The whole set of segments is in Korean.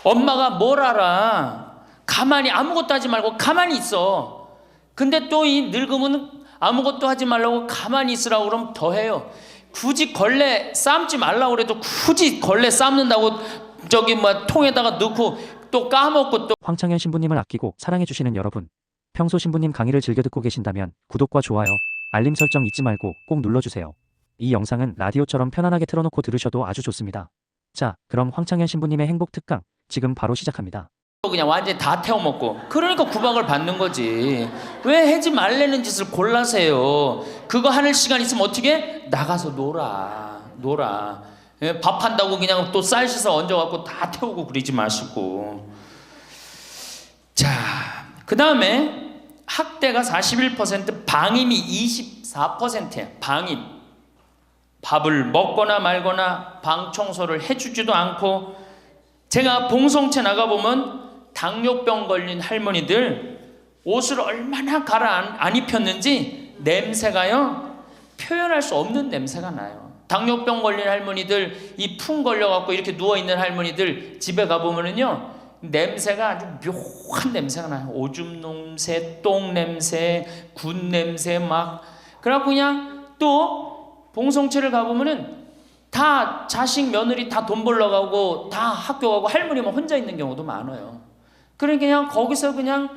엄마가 뭘 알아? 가만히 아무것도 하지 말고 가만히 있어. 근데 또 이 늙으면 아무것도 하지 말라고 가만히 있으라고 그러면 더 해요. 굳이 걸레 삶지 말라고 그래도 굳이 걸레 삶는다고 저기 뭐 통에다가 넣고 또 까먹고 또. 황창현 신부님을 아끼고 사랑해주시는 여러분, 평소 신부님 강의를 즐겨 듣고 계신다면 구독과 좋아요, 알림 설정 잊지 말고 꼭 눌러주세요. 이 영상은 라디오처럼 편안하게 틀어놓고 들으셔도 아주 좋습니다. 자, 그럼 황창현 신부님의 행복 특강 지금 바로 시작합니다. 그냥 완전히 다 태워먹고, 그러니까 구박을 받는 거지. 왜 하지 말라는 짓을 골라세요? 그거 하는 시간 있으면 어떻게? 나가서 놀아. 예, 밥 한다고 그냥 또 쌀 씻어 얹어갖고 다 태우고 그러지 마시고. 자, 그 다음에 학대가 41%, 방임이 24%야. 방임. 밥을 먹거나 말거나 방 청소를 해주지도 않고. 제가 봉송체 나가보면 당뇨병 걸린 할머니들 옷을 얼마나 갈아 안 입혔는지 냄새가요, 표현할 수 없는 냄새가 나요. 당뇨병 걸린 할머니들, 이 풍 걸려갖고 이렇게 누워있는 할머니들 집에 가보면은요, 냄새가 아주 묘한 냄새가 나요. 오줌 냄새, 똥 냄새, 군 냄새 막. 그래갖고 그냥 또 봉송체를 가보면은 다 자식 며느리 다 돈 벌러 가고 다 학교 가고 할머니만 혼자 있는 경우도 많아요. 그러니까 그냥 거기서 그냥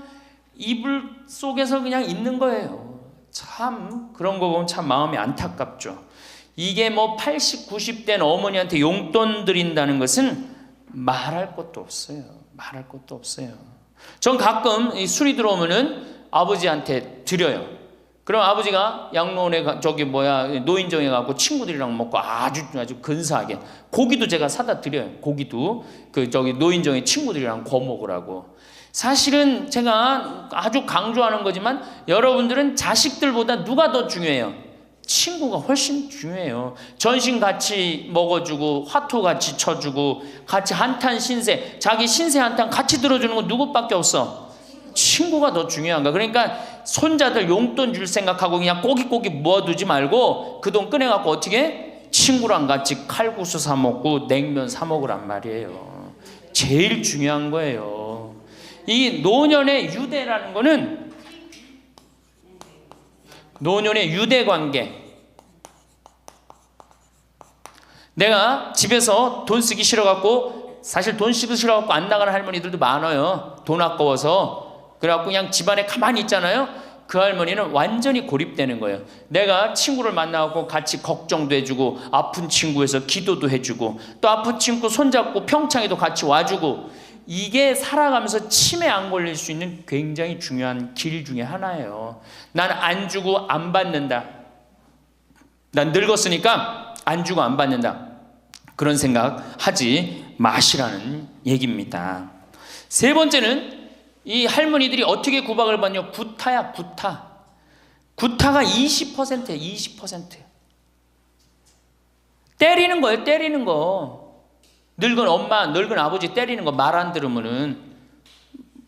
이불 속에서 그냥 있는 거예요. 참 그런 거 보면 참 마음이 안타깝죠. 이게 뭐 80, 90된 어머니한테 용돈 드린다는 것은 말할 것도 없어요. 말할 것도 없어요. 전 가끔 이 술이 들어오면은 아버지한테 드려요. 그럼 아버지가 양로원에 노인정에 가고 친구들이랑 먹고 아주 근사하게 고기도 제가 사다 드려요. 고기도 노인정에 친구들이랑 구워 먹으라고. 사실은 제가 아주 강조하는 거지만 여러분들은 자식들보다 누가 더 중요해요? 친구가 훨씬 중요해요. 전신 같이 먹어주고 화투 같이 쳐주고 같이 한탄 신세, 자기 신세 한탄 같이 들어주는 건 누구밖에 없어? 친구가 더 중요한 거야. 그러니까 손자들 용돈 줄 생각하고 그냥 꼬깃꼬깃 모아두지 말고 그 돈 꺼내갖고 어떻게? 친구랑 같이 칼국수 사 먹고 냉면 사 먹으란 말이에요. 제일 중요한 거예요. 이 노년의 유대라는 거는, 노년의 유대 관계. 내가 집에서 돈 쓰기 싫어갖고, 사실 돈 쓰기 싫어갖고 안 나가는 할머니들도 많아요. 돈 아까워서. 그래갖고 그냥 집안에 가만히 있잖아요. 그 할머니는 완전히 고립되는 거예요. 내가 친구를 만나고 같이 걱정도 해주고 아픈 친구에서 기도도 해주고 또 아픈 친구 손잡고 평창에도 같이 와주고, 이게 살아가면서 치매 안 걸릴 수 있는 굉장히 중요한 길 중에 하나예요. 난 안 주고 안 받는다. 난 늙었으니까 안 주고 안 받는다. 그런 생각 하지 마시라는 얘기입니다. 세 번째는 이 할머니들이 어떻게 구박을 받냐? 구타야, 구타. 구타가 20%예요, 20%. 때리는 거예요, 때리는 거. 늙은 엄마, 늙은 아버지 때리는 거 말 안 들으면은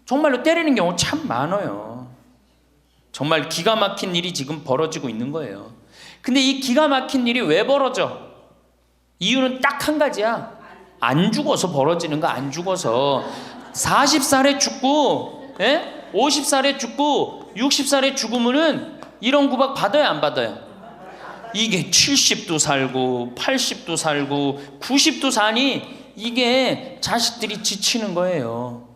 정말로 때리는 경우 참 많아요. 정말 기가 막힌 일이 지금 벌어지고 있는 거예요. 근데 이 기가 막힌 일이 왜 벌어져? 이유는 딱 한 가지야. 안 죽어서 벌어지는 거, 안 죽어서. 40살에 죽고 50살에 죽고 60살에 죽으면은 이런 구박 받아요, 안 받아요? 이게 70도 살고 80도 살고 90도 사니 이게 자식들이 지치는 거예요.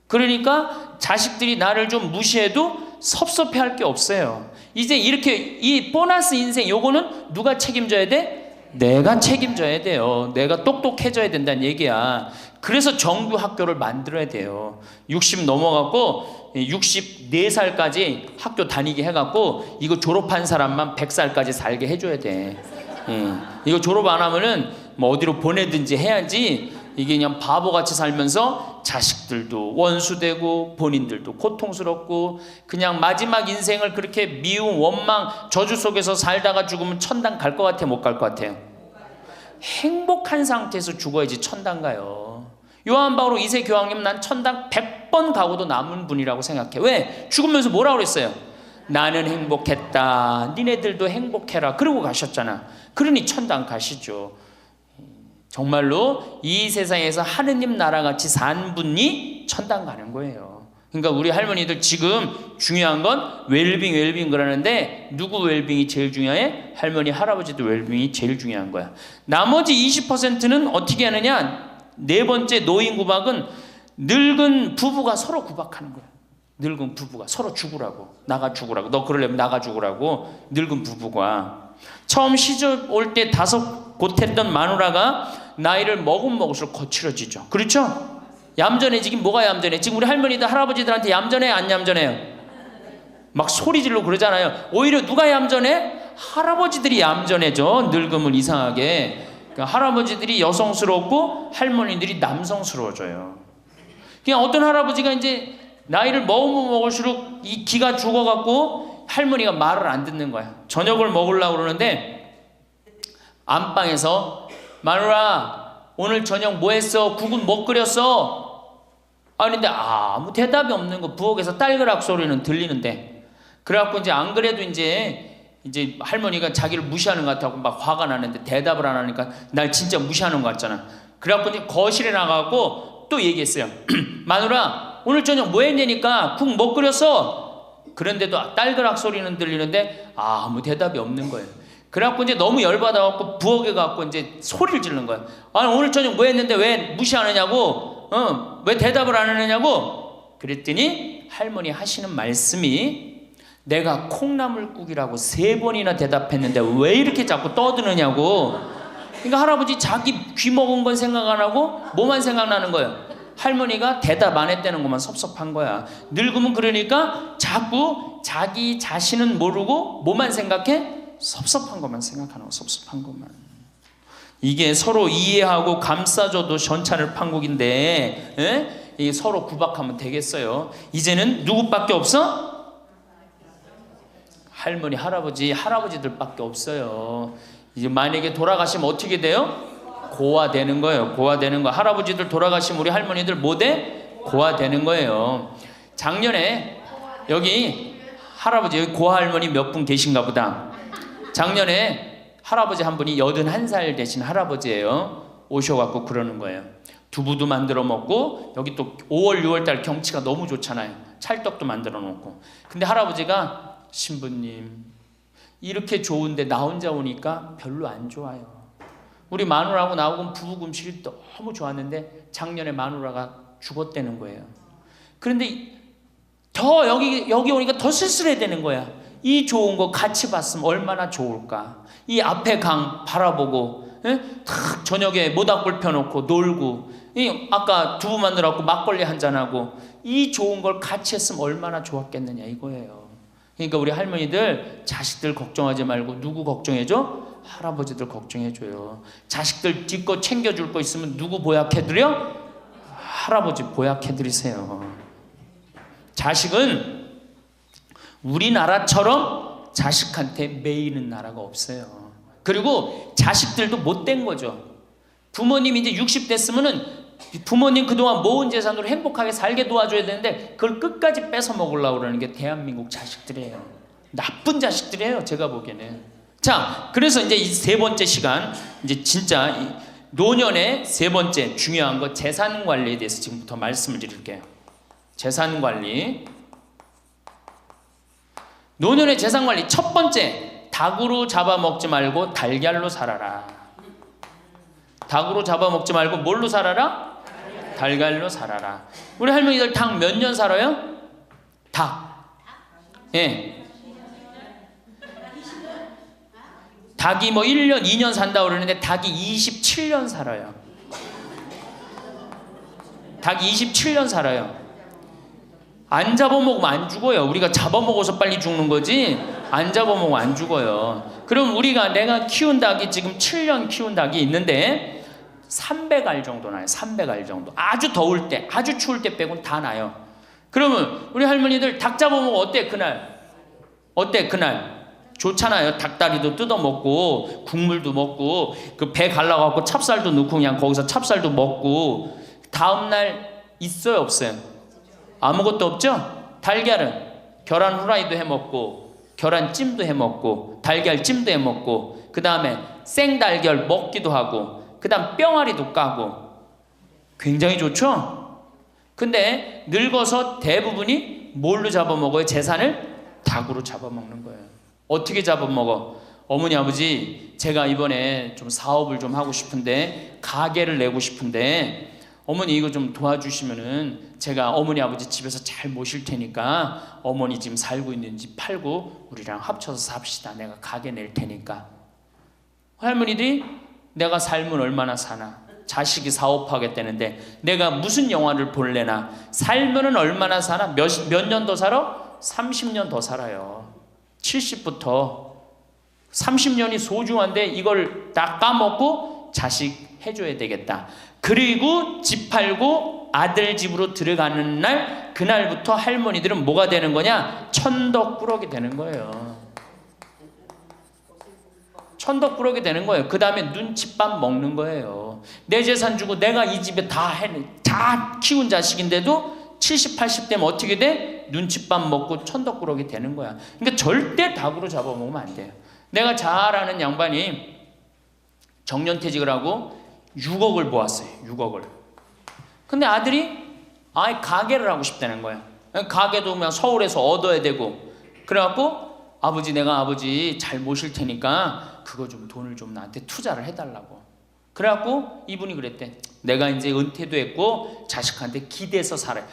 그러니까 자식들이 나를 좀 무시해도 섭섭해할 게 없어요. 이제 이렇게 이 보너스 인생, 요거는 누가 책임져야 돼? 내가 책임져야 돼요. 내가 똑똑해져야 된다는 얘기야. 그래서 정규 학교를 만들어야 돼요. 60 넘어갖고 64살까지 학교 다니게 해갖고 이거 졸업한 사람만 100살까지 살게 해줘야 돼. 이거 졸업 안 하면은 뭐 어디로 보내든지 해야지, 이게 그냥 바보같이 살면서 자식들도 원수되고 본인들도 고통스럽고 그냥 마지막 인생을 그렇게 미움, 원망, 저주 속에서 살다가 죽으면 천당 갈 것 같아, 못 갈 것 같아요? 행복한 상태에서 죽어야지 천당 가요. 요한 바오로 2세 교황님, 난 천당 100번 가고도 남은 분이라고 생각해. 왜? 죽으면서 뭐라고 그랬어요? 나는 행복했다, 니네들도 행복해라, 그러고 가셨잖아. 그러니 천당 가시죠. 정말로 이 세상에서 하느님 나라같이 산 분이 천당 가는 거예요. 그러니까 우리 할머니들 지금 중요한 건 웰빙 그러는데 누구 웰빙이 제일 중요해? 할머니 할아버지들 웰빙이 제일 중요한 거야. 나머지 20%는 어떻게 하느냐? 네 번째 노인 구박은 늙은 부부가 서로 구박하는 거야. 늙은 부부가 서로 죽으라고, 나가 죽으라고, 너 그러려면 나가 죽으라고. 늙은 부부가 처음 시집 올 때 다섯 못했던 마누라가 나이를 먹을수록 거칠어지죠. 그렇죠? 얌전해지긴 뭐가 얌전해? 지금 우리 할머니들 할아버지들한테 얌전해 안 얌전해요? 막 소리 지르고 그러잖아요. 오히려 누가 얌전해? 할아버지들이 얌전해져. 늙으면 이상하게. 그러니까 할아버지들이 여성스럽고 할머니들이 남성스러워져요. 그냥 어떤 할아버지가 이제 나이를 먹으면 먹을수록 이 기가 죽어갖고 할머니가 말을 안 듣는 거야. 저녁을 먹으려고 그러는데 안방에서 마누라 오늘 저녁 뭐 했어? 국은 뭐 끓였어? 아닌데 아무 대답이 없는 거. 부엌에서 딸그락 소리는 들리는데. 그래갖고 이제 안 그래도 이제 할머니가 자기를 무시하는 것 같다고 막 화가 나는데 대답을 안 하니까 날 진짜 무시하는 것 같잖아. 그래갖고 이제 거실에 나가고 또 얘기했어요. 마누라 오늘 저녁 뭐 했냐니까 국 뭐 끓였어? 그런데도 딸그락 소리는 들리는데 아무 대답이 없는 거예요. 그래갖고 이제 너무 열받아갖고 부엌에 가갖고 이제 소리를 지르는 거야. 아니 오늘 저녁 뭐 했는데 왜 무시하느냐고? 왜 대답을 안 하느냐고? 그랬더니 할머니 하시는 말씀이 내가 콩나물국이라고 3번이나 대답했는데 왜 이렇게 자꾸 떠드느냐고. 그러니까 할아버지 자기 귀 먹은 건 생각 안 하고 뭐만 생각나는 거예요. 할머니가 대답 안 했다는 것만 섭섭한 거야. 늙으면 그러니까 자꾸 자기 자신은 모르고 뭐만 생각해? 섭섭한 것만 생각하는 거. 섭섭한 것만. 이게 서로 이해하고 감싸줘도 전차를 판국인데 이게 서로 구박하면 되겠어요? 이제는 누구밖에 없어? 할머니 할아버지들밖에 없어요. 이제 만약에 돌아가시면 어떻게 돼요? 고아되는 거예요. 고아되는 거. 할아버지들 돌아가시면 우리 할머니들 뭐 돼? 고아되는 거예요. 작년에 여기 할아버지 여기 고아할머니 몇 분 계신가 보다. 작년에 할아버지 한 분이 81살 되신 할아버지예요. 오셔갖고 그러는 거예요. 두부도 만들어 먹고 여기 또 5월 6월달 경치가 너무 좋잖아요. 찰떡도 만들어 놓고. 근데 할아버지가 신부님 이렇게 좋은데 나 혼자 오니까 별로 안 좋아요. 우리 마누라하고 나하고 부부 금실이 너무 좋았는데 작년에 마누라가 죽었다는 거예요. 그런데 더 여기 오니까 더 쓸쓸해야 되는 거야. 이 좋은 거 같이 봤으면 얼마나 좋을까. 이 앞에 강 바라보고 탁 저녁에 모닥불 펴놓고 놀고 아까 두부 만들어갖고 막걸리 한잔하고 이 좋은 걸 같이 했으면 얼마나 좋았겠느냐 이거예요. 그러니까 우리 할머니들 자식들 걱정하지 말고 누구 걱정해줘? 할아버지들 걱정해줘요. 자식들 뒤거 챙겨줄 거 있으면 누구 보약해드려? 할아버지 보약해드리세요. 자식은 우리나라처럼 자식한테 매이는 나라가 없어요. 그리고 자식들도 못된 거죠. 부모님이 이제 60 됐으면은 부모님 그동안 모은 재산으로 행복하게 살게 도와줘야 되는데 그걸 끝까지 뺏어 먹으려고 그러는 게 대한민국 자식들이에요. 나쁜 자식들이에요. 제가 보기에는. 자, 그래서 이제 이 세 번째 시간, 이제 진짜 노년의 세 번째 중요한 거 재산 관리에 대해서 지금부터 말씀을 드릴게요. 재산 관리. 노년의 재산 관리 첫 번째, 닭으로 잡아먹지 말고 달걀로 살아라. 닭으로 잡아먹지 말고 뭘로 살아라? 달걀로 살아라. 우리 할머니들 닭 몇 년 살아요? 닭. 예. 닭이 뭐 1년, 2년 산다고 그러는데 닭이 27년 살아요. 닭이 27년 살아요. 안 잡아먹으면 안 죽어요. 우리가 잡아먹어서 빨리 죽는 거지 안 잡아먹으면 안 죽어요. 그럼 내가 키운 닭이 지금 7년 키운 닭이 있는데 300알 정도 나요. 300알 정도. 아주 더울 때, 아주 추울 때 빼고는 다 나요. 그러면 우리 할머니들 닭 잡아먹으면 어때 그날? 어때 그날? 좋잖아요. 닭다리도 뜯어먹고 국물도 먹고 그 배 갈라갖고 찹쌀도 넣고 그냥 거기서 찹쌀도 먹고 다음날 있어요 없어요? 아무것도 없죠? 달걀은 계란 후라이도 해먹고 계란찜도 해먹고 달걀찜도 해먹고 그 다음에 생달걀 먹기도 하고 그 다음 뿅아리도 까고. 굉장히 좋죠? 근데 늙어서 대부분이 뭘로 잡아먹어요? 재산을 닭으로 잡아먹는 거예요. 어떻게 잡아먹어? 어머니 아버지 제가 이번에 좀 사업을 좀 하고 싶은데 가게를 내고 싶은데 어머니 이거 좀 도와주시면은 제가 어머니 아버지 집에서 잘 모실 테니까 어머니 지금 살고 있는 집 팔고 우리랑 합쳐서 삽시다. 내가 가게 낼 테니까. 할머니들이 내가 살면 얼마나 사나, 자식이 사업하겠다는데 내가 무슨 영화를 볼래나, 살면은 얼마나 사나, 몇 년 더 살아? 30년 더 살아요. 70부터 30년이 소중한데 이걸 다 까먹고 자식 해줘야 되겠다. 그리고 집 팔고 아들 집으로 들어가는 날, 그날부터 할머니들은 뭐가 되는 거냐? 천덕꾸러기 되는 거예요. 천덕꾸러기 되는 거예요. 그 다음에 눈칫밥 먹는 거예요. 내 재산 주고 내가 이 집에 다 키운 자식인데도 70, 80 되면 어떻게 돼? 눈칫밥 먹고 천덕꾸러기 되는 거야. 그러니까 절대 닭으로 잡아먹으면 안 돼요. 내가 잘 아는 양반이 정년퇴직을 하고 6억을 모았어요. 6억을. 근데 아들이 가게를 하고 싶다는 거야. 가게도 그냥 서울에서 얻어야 되고. 그래갖고 아버지 내가 아버지 잘 모실 테니까 그거 좀 돈을 좀 나한테 투자를 해달라고. 그래갖고 이분이 그랬대. 내가 이제 은퇴도 했고 자식한테 기대서 살아요.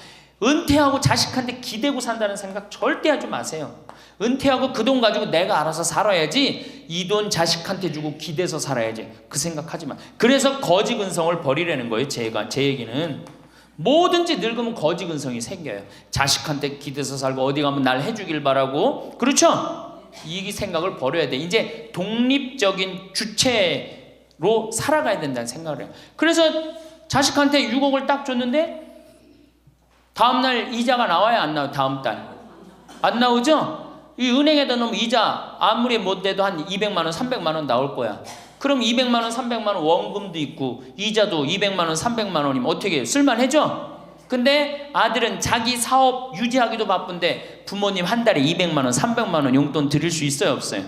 은퇴하고 자식한테 기대고 산다는 생각 절대 하지 마세요. 은퇴하고 그 돈 가지고 내가 알아서 살아야지, 이 돈 자식한테 주고 기대서 살아야지, 그 생각하지 마. 그래서 거지 근성을 버리라는 거예요. 제 얘기는 뭐든지 늙으면 거지 근성이 생겨요. 자식한테 기대서 살고 어디 가면 날 해주길 바라고, 그렇죠? 이 생각을 버려야 돼. 이제 독립적인 주체로 살아가야 된다는 생각을 해요. 그래서 자식한테 6억을 딱 줬는데 다음날 이자가 나와야 안 나와요? 다음 달 안 나오죠? 이 은행에다 넣으면 이자 아무리 못 돼도 한 200만 원, 300만 원 나올 거야. 그럼 200만 원, 300만 원 원금도 있고 이자도 200만 원, 300만 원이면 어떻게 해요? 쓸만해져? 근데 아들은 자기 사업 유지하기도 바쁜데 부모님 한 달에 200만 원, 300만 원 용돈 드릴 수 있어요, 없어요?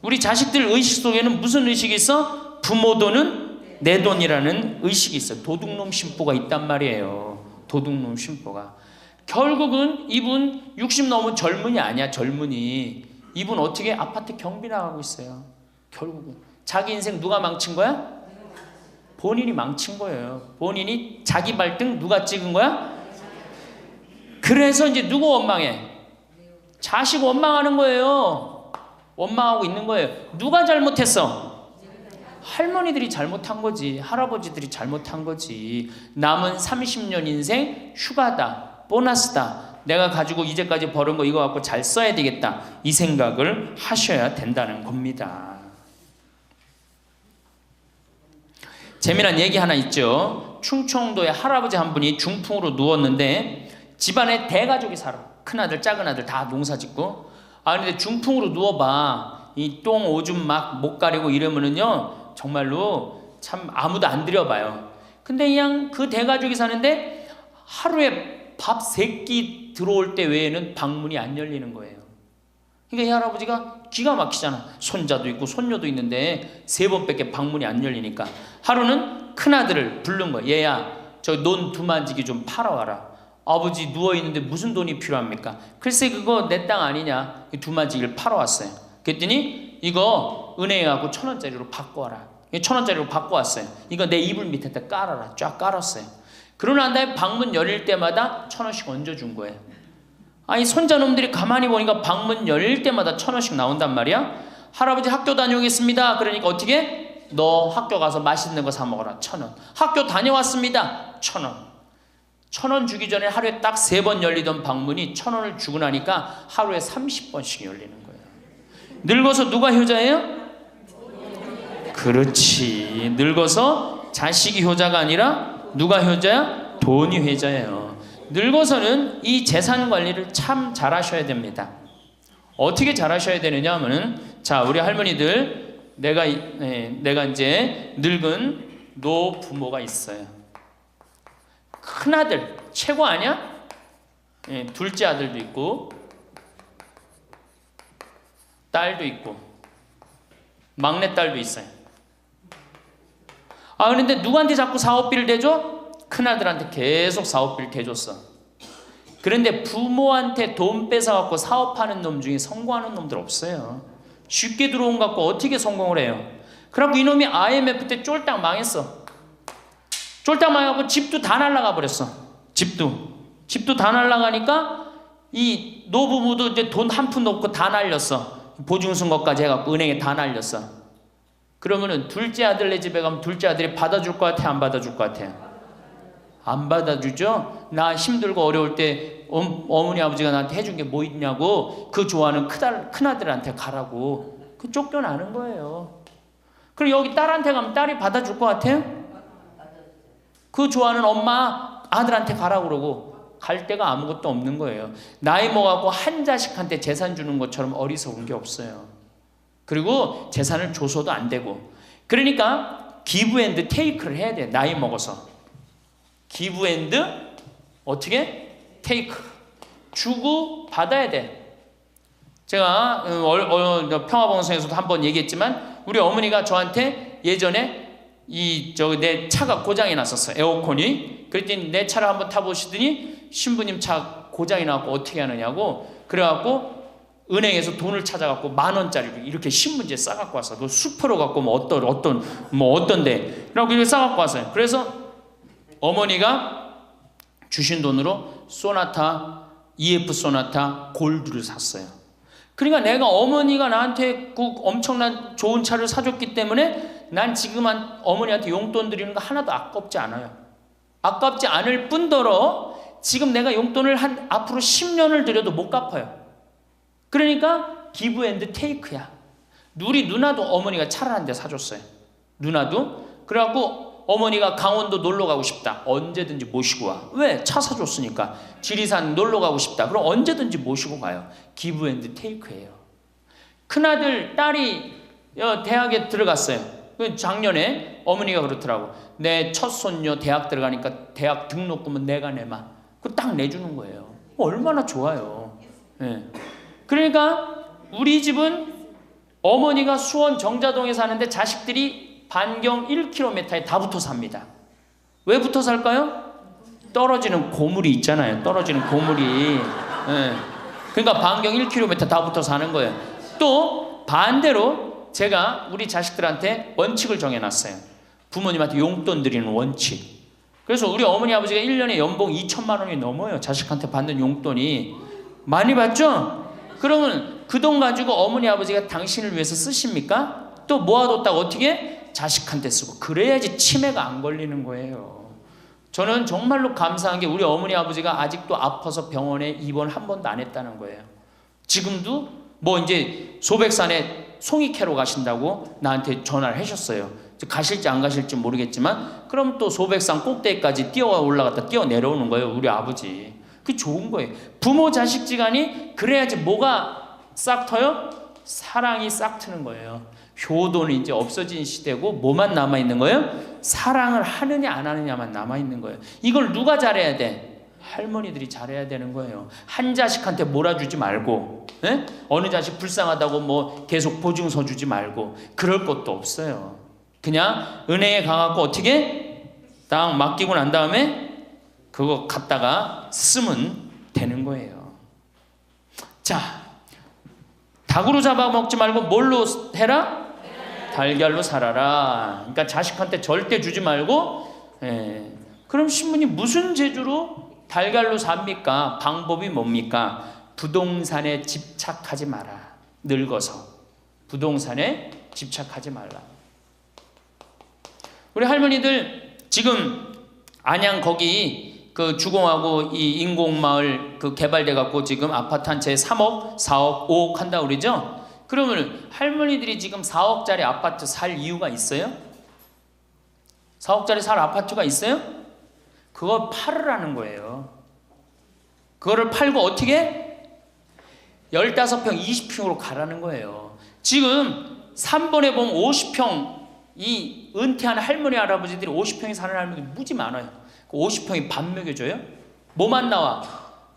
우리 자식들 의식 속에는 무슨 의식이 있어? 부모 돈은 내 돈이라는 의식이 있어요. 도둑놈 심보가 있단 말이에요. 도둑놈 심보가. 결국은 이분 60 넘은 젊은이 아니야. 젊은이. 이분 어떻게 아파트 경비 나가고 있어요. 결국은 자기 인생 누가 망친 거야? 본인이 망친 거예요. 본인이 자기 발등 누가 찍은 거야? 그래서 이제 누구 원망해? 자식 원망하는 거예요. 원망하고 있는 거예요. 누가 잘못했어? 할머니들이 잘못한 거지. 할아버지들이 잘못한 거지. 남은 30년 인생 휴가다, 보너스다. 내가 가지고 이제까지 벌은 거 이거 갖고 잘 써야 되겠다. 이 생각을 하셔야 된다는 겁니다. 재미난 얘기 하나 있죠. 충청도에 할아버지 한 분이 중풍으로 누웠는데 집안에 대가족이 살아. 큰아들 작은아들 다 농사 짓고. 근데 중풍으로 누워봐. 이 똥 오줌 막 못 가리고 이러면은요 정말로 참 아무도 안 들여봐요. 근데 그냥 그 대가족이 사는데 하루에 밥 3끼 들어올 때 외에는 방문이 안 열리는 거예요. 그러니까 이 할아버지가 기가 막히잖아. 손자도 있고 손녀도 있는데 3번밖에 방문이 안 열리니까 하루는 큰아들을 부른 거야. 얘야 저 논 두만지기 좀 팔아와라. 아버지 누워있는데 무슨 돈이 필요합니까? 글쎄 그거 내 땅 아니냐. 두만지기를 팔아왔어요. 그랬더니 이거 은행에 가고 1,000원짜리로 바꿔와라. 1,000원짜리로 바꿔왔어요. 이거 내 이불 밑에다 깔아라. 쫙 깔았어요. 그러고 난 다음에 방문 열릴 때마다 1,000원씩 얹어준 거예요. 손자놈들이 가만히 보니까 방문 열릴 때마다 1,000원씩 나온단 말이야. 할아버지 학교 다녀오겠습니다. 그러니까 어떻게? 너 학교 가서 맛있는 거 사 먹어라. 1,000원. 학교 다녀왔습니다. 1,000원. 1,000원 주기 전에 하루에 딱 3번 열리던 방문이 1,000원을 주고 나니까 하루에 30번씩 열리는 거예요. 늙어서 누가 효자예요? 그렇지. 늙어서 자식이 효자가 아니라 누가 효자야? 돈이 효자예요. 늙어서는 이 재산 관리를 참 잘하셔야 됩니다. 어떻게 잘하셔야 되느냐 하면은, 자 우리 할머니들, 내가 이제 늙은 노부모가 있어요. 큰아들 최고 아니야? 둘째 아들도 있고 딸도 있고 막내딸도 있어요. 그런데 누구한테 자꾸 사업비를 대줘? 큰아들한테 계속 사업비를 대줬어. 그런데 부모한테 돈 뺏어갖고 사업하는 놈 중에 성공하는 놈들 없어요. 쉽게 들어온 것 갖고 어떻게 성공을 해요? 그래갖고 이놈이 IMF 때 쫄딱 망했어. 쫄딱 망해갖고 집도 다 날라가 버렸어. 집도 다 날라가니까 이 노부부도 이제 돈 한 푼도 없고 다 날렸어. 보증선거까지 해갖고 은행에 다 날렸어. 그러면은 둘째 아들네 집에 가면 둘째 아들이 받아줄 것 같아, 안 받아줄 것 같아? 안 받아주죠? 나 힘들고 어려울 때 어머니 아버지가 나한테 해준 게 뭐 있냐고 그 좋아하는 큰아들한테 가라고 그 쫓겨나는 거예요. 그리고 여기 딸한테 가면 딸이 받아줄 것 같아요? 그 좋아하는 엄마 아들한테 가라고 그러고 갈 데가 아무것도 없는 거예요. 나이 먹어갖고 한 자식한테 재산 주는 것처럼 어리석은 게 없어요. 그리고 재산을 줘서도 안 되고. 그러니까 기브 앤드 테이크를 해야 돼. 나이 먹어서 기브 앤드 어떻게? 테이크. 주고 받아야 돼. 제가 평화방송에서도 한번 얘기했지만 우리 어머니가 저한테 예전에 내 차가 고장이 났었어요. 에어컨이. 그랬더니 내 차를 한번 타보시더니 신부님 차 고장이 나고 어떻게 하느냐고 그래갖고 은행에서 돈을 찾아갖고 10,000원짜리를 이렇게 신문지에 싸갖고 왔어. 그 수표로 갖고 어떤데 그래갖고 이렇게 싸갖고 왔어요. 그래서 어머니가 주신 돈으로 소나타 EF 소나타 골드를 샀어요. 그러니까 내가 어머니가 나한테 그 엄청난 좋은 차를 사줬기 때문에 난 지금 어머니한테 용돈 드리는 거 하나도 아깝지 않아요. 아깝지 않을 뿐더러 지금 내가 용돈을 앞으로 10년을 드려도 못 갚아요. 그러니까 기브 앤드 테이크야. 우리 누나도 어머니가 차를 한 대 사줬어요. 누나도. 그래갖고 어머니가 강원도 놀러 가고 싶다. 언제든지 모시고 와. 왜? 차 사줬으니까. 지리산 놀러 가고 싶다. 그럼 언제든지 모시고 가요. 기브 앤드 테이크예요. 큰아들 딸이 대학에 들어갔어요. 작년에 어머니가 그렇더라고. 내 첫 손녀 대학 들어가니까 대학 등록금은 내가 내마. 그거 딱 내주는 거예요. 얼마나 좋아요. 네. 그러니까 우리 집은 어머니가 수원 정자동에 사는데 자식들이 반경 1km에 다 붙어 삽니다. 왜 붙어 살까요? 떨어지는 고물이 있잖아요. 떨어지는 고물이. 네. 그러니까 반경 1km 다 붙어 사는 거예요. 또 반대로 제가 우리 자식들한테 원칙을 정해놨어요. 부모님한테 용돈 드리는 원칙. 그래서 우리 어머니 아버지가 1년에 연봉 2천만 원이 넘어요. 자식한테 받는 용돈이. 많이 받죠? 그러면 그 돈 가지고 어머니 아버지가 당신을 위해서 쓰십니까? 또 모아뒀다가 어떻게? 자식한테 쓰고. 그래야지 치매가 안 걸리는 거예요. 저는 정말로 감사한 게 우리 어머니 아버지가 아직도 아파서 병원에 입원 한 번도 안 했다는 거예요. 지금도 이제 소백산에 송이 캐러 가신다고 나한테 전화를 하셨어요. 가실지 안 가실지 모르겠지만 그럼 또 소백산 꼭대기까지 뛰어 올라갔다 뛰어 내려오는 거예요. 우리 아버지. 그게 좋은 거예요. 부모 자식 지간이 그래야지 뭐가 싹 터요? 사랑이 싹 트는 거예요. 효도는 이제 없어진 시대고 뭐만 남아있는 거예요? 사랑을 하느냐 안 하느냐만 남아있는 거예요. 이걸 누가 잘해야 돼? 할머니들이 잘해야 되는 거예요. 한 자식한테 몰아주지 말고 어느 자식 불쌍하다고 계속 보증서 주지 말고 그럴 것도 없어요. 그냥 은행에 가갖고 어떻게 딱 맡기고 난 다음에 그거 갖다가 쓰면 되는 거예요. 자, 닭으로 잡아먹지 말고 뭘로 해라? 달걀로 살아라. 그러니까 자식한테 절대 주지 말고. 그럼 신부님 무슨 재주로 달걀로 삽니까? 방법이 뭡니까? 부동산에 집착하지 마라. 늙어서 부동산에 집착하지 말라. 우리 할머니들 지금 안양 거기 그 주공하고 이 인공마을 그 개발돼 갖고 지금 아파트 한 채 3억, 4억, 5억 한다 그러죠? 그러면 할머니들이 지금 4억짜리 아파트 살 이유가 있어요? 4억짜리 살 아파트가 있어요? 그걸 팔으라는 거예요. 그거를 팔고 어떻게? 15평, 20평으로 가라는 거예요. 지금 3번에 보면 50평 이 은퇴한 할머니 할아버지들이 50평에 사는 할머니들이 무지 많아요. 그 50평이 밥 먹여줘요? 뭐만 나와?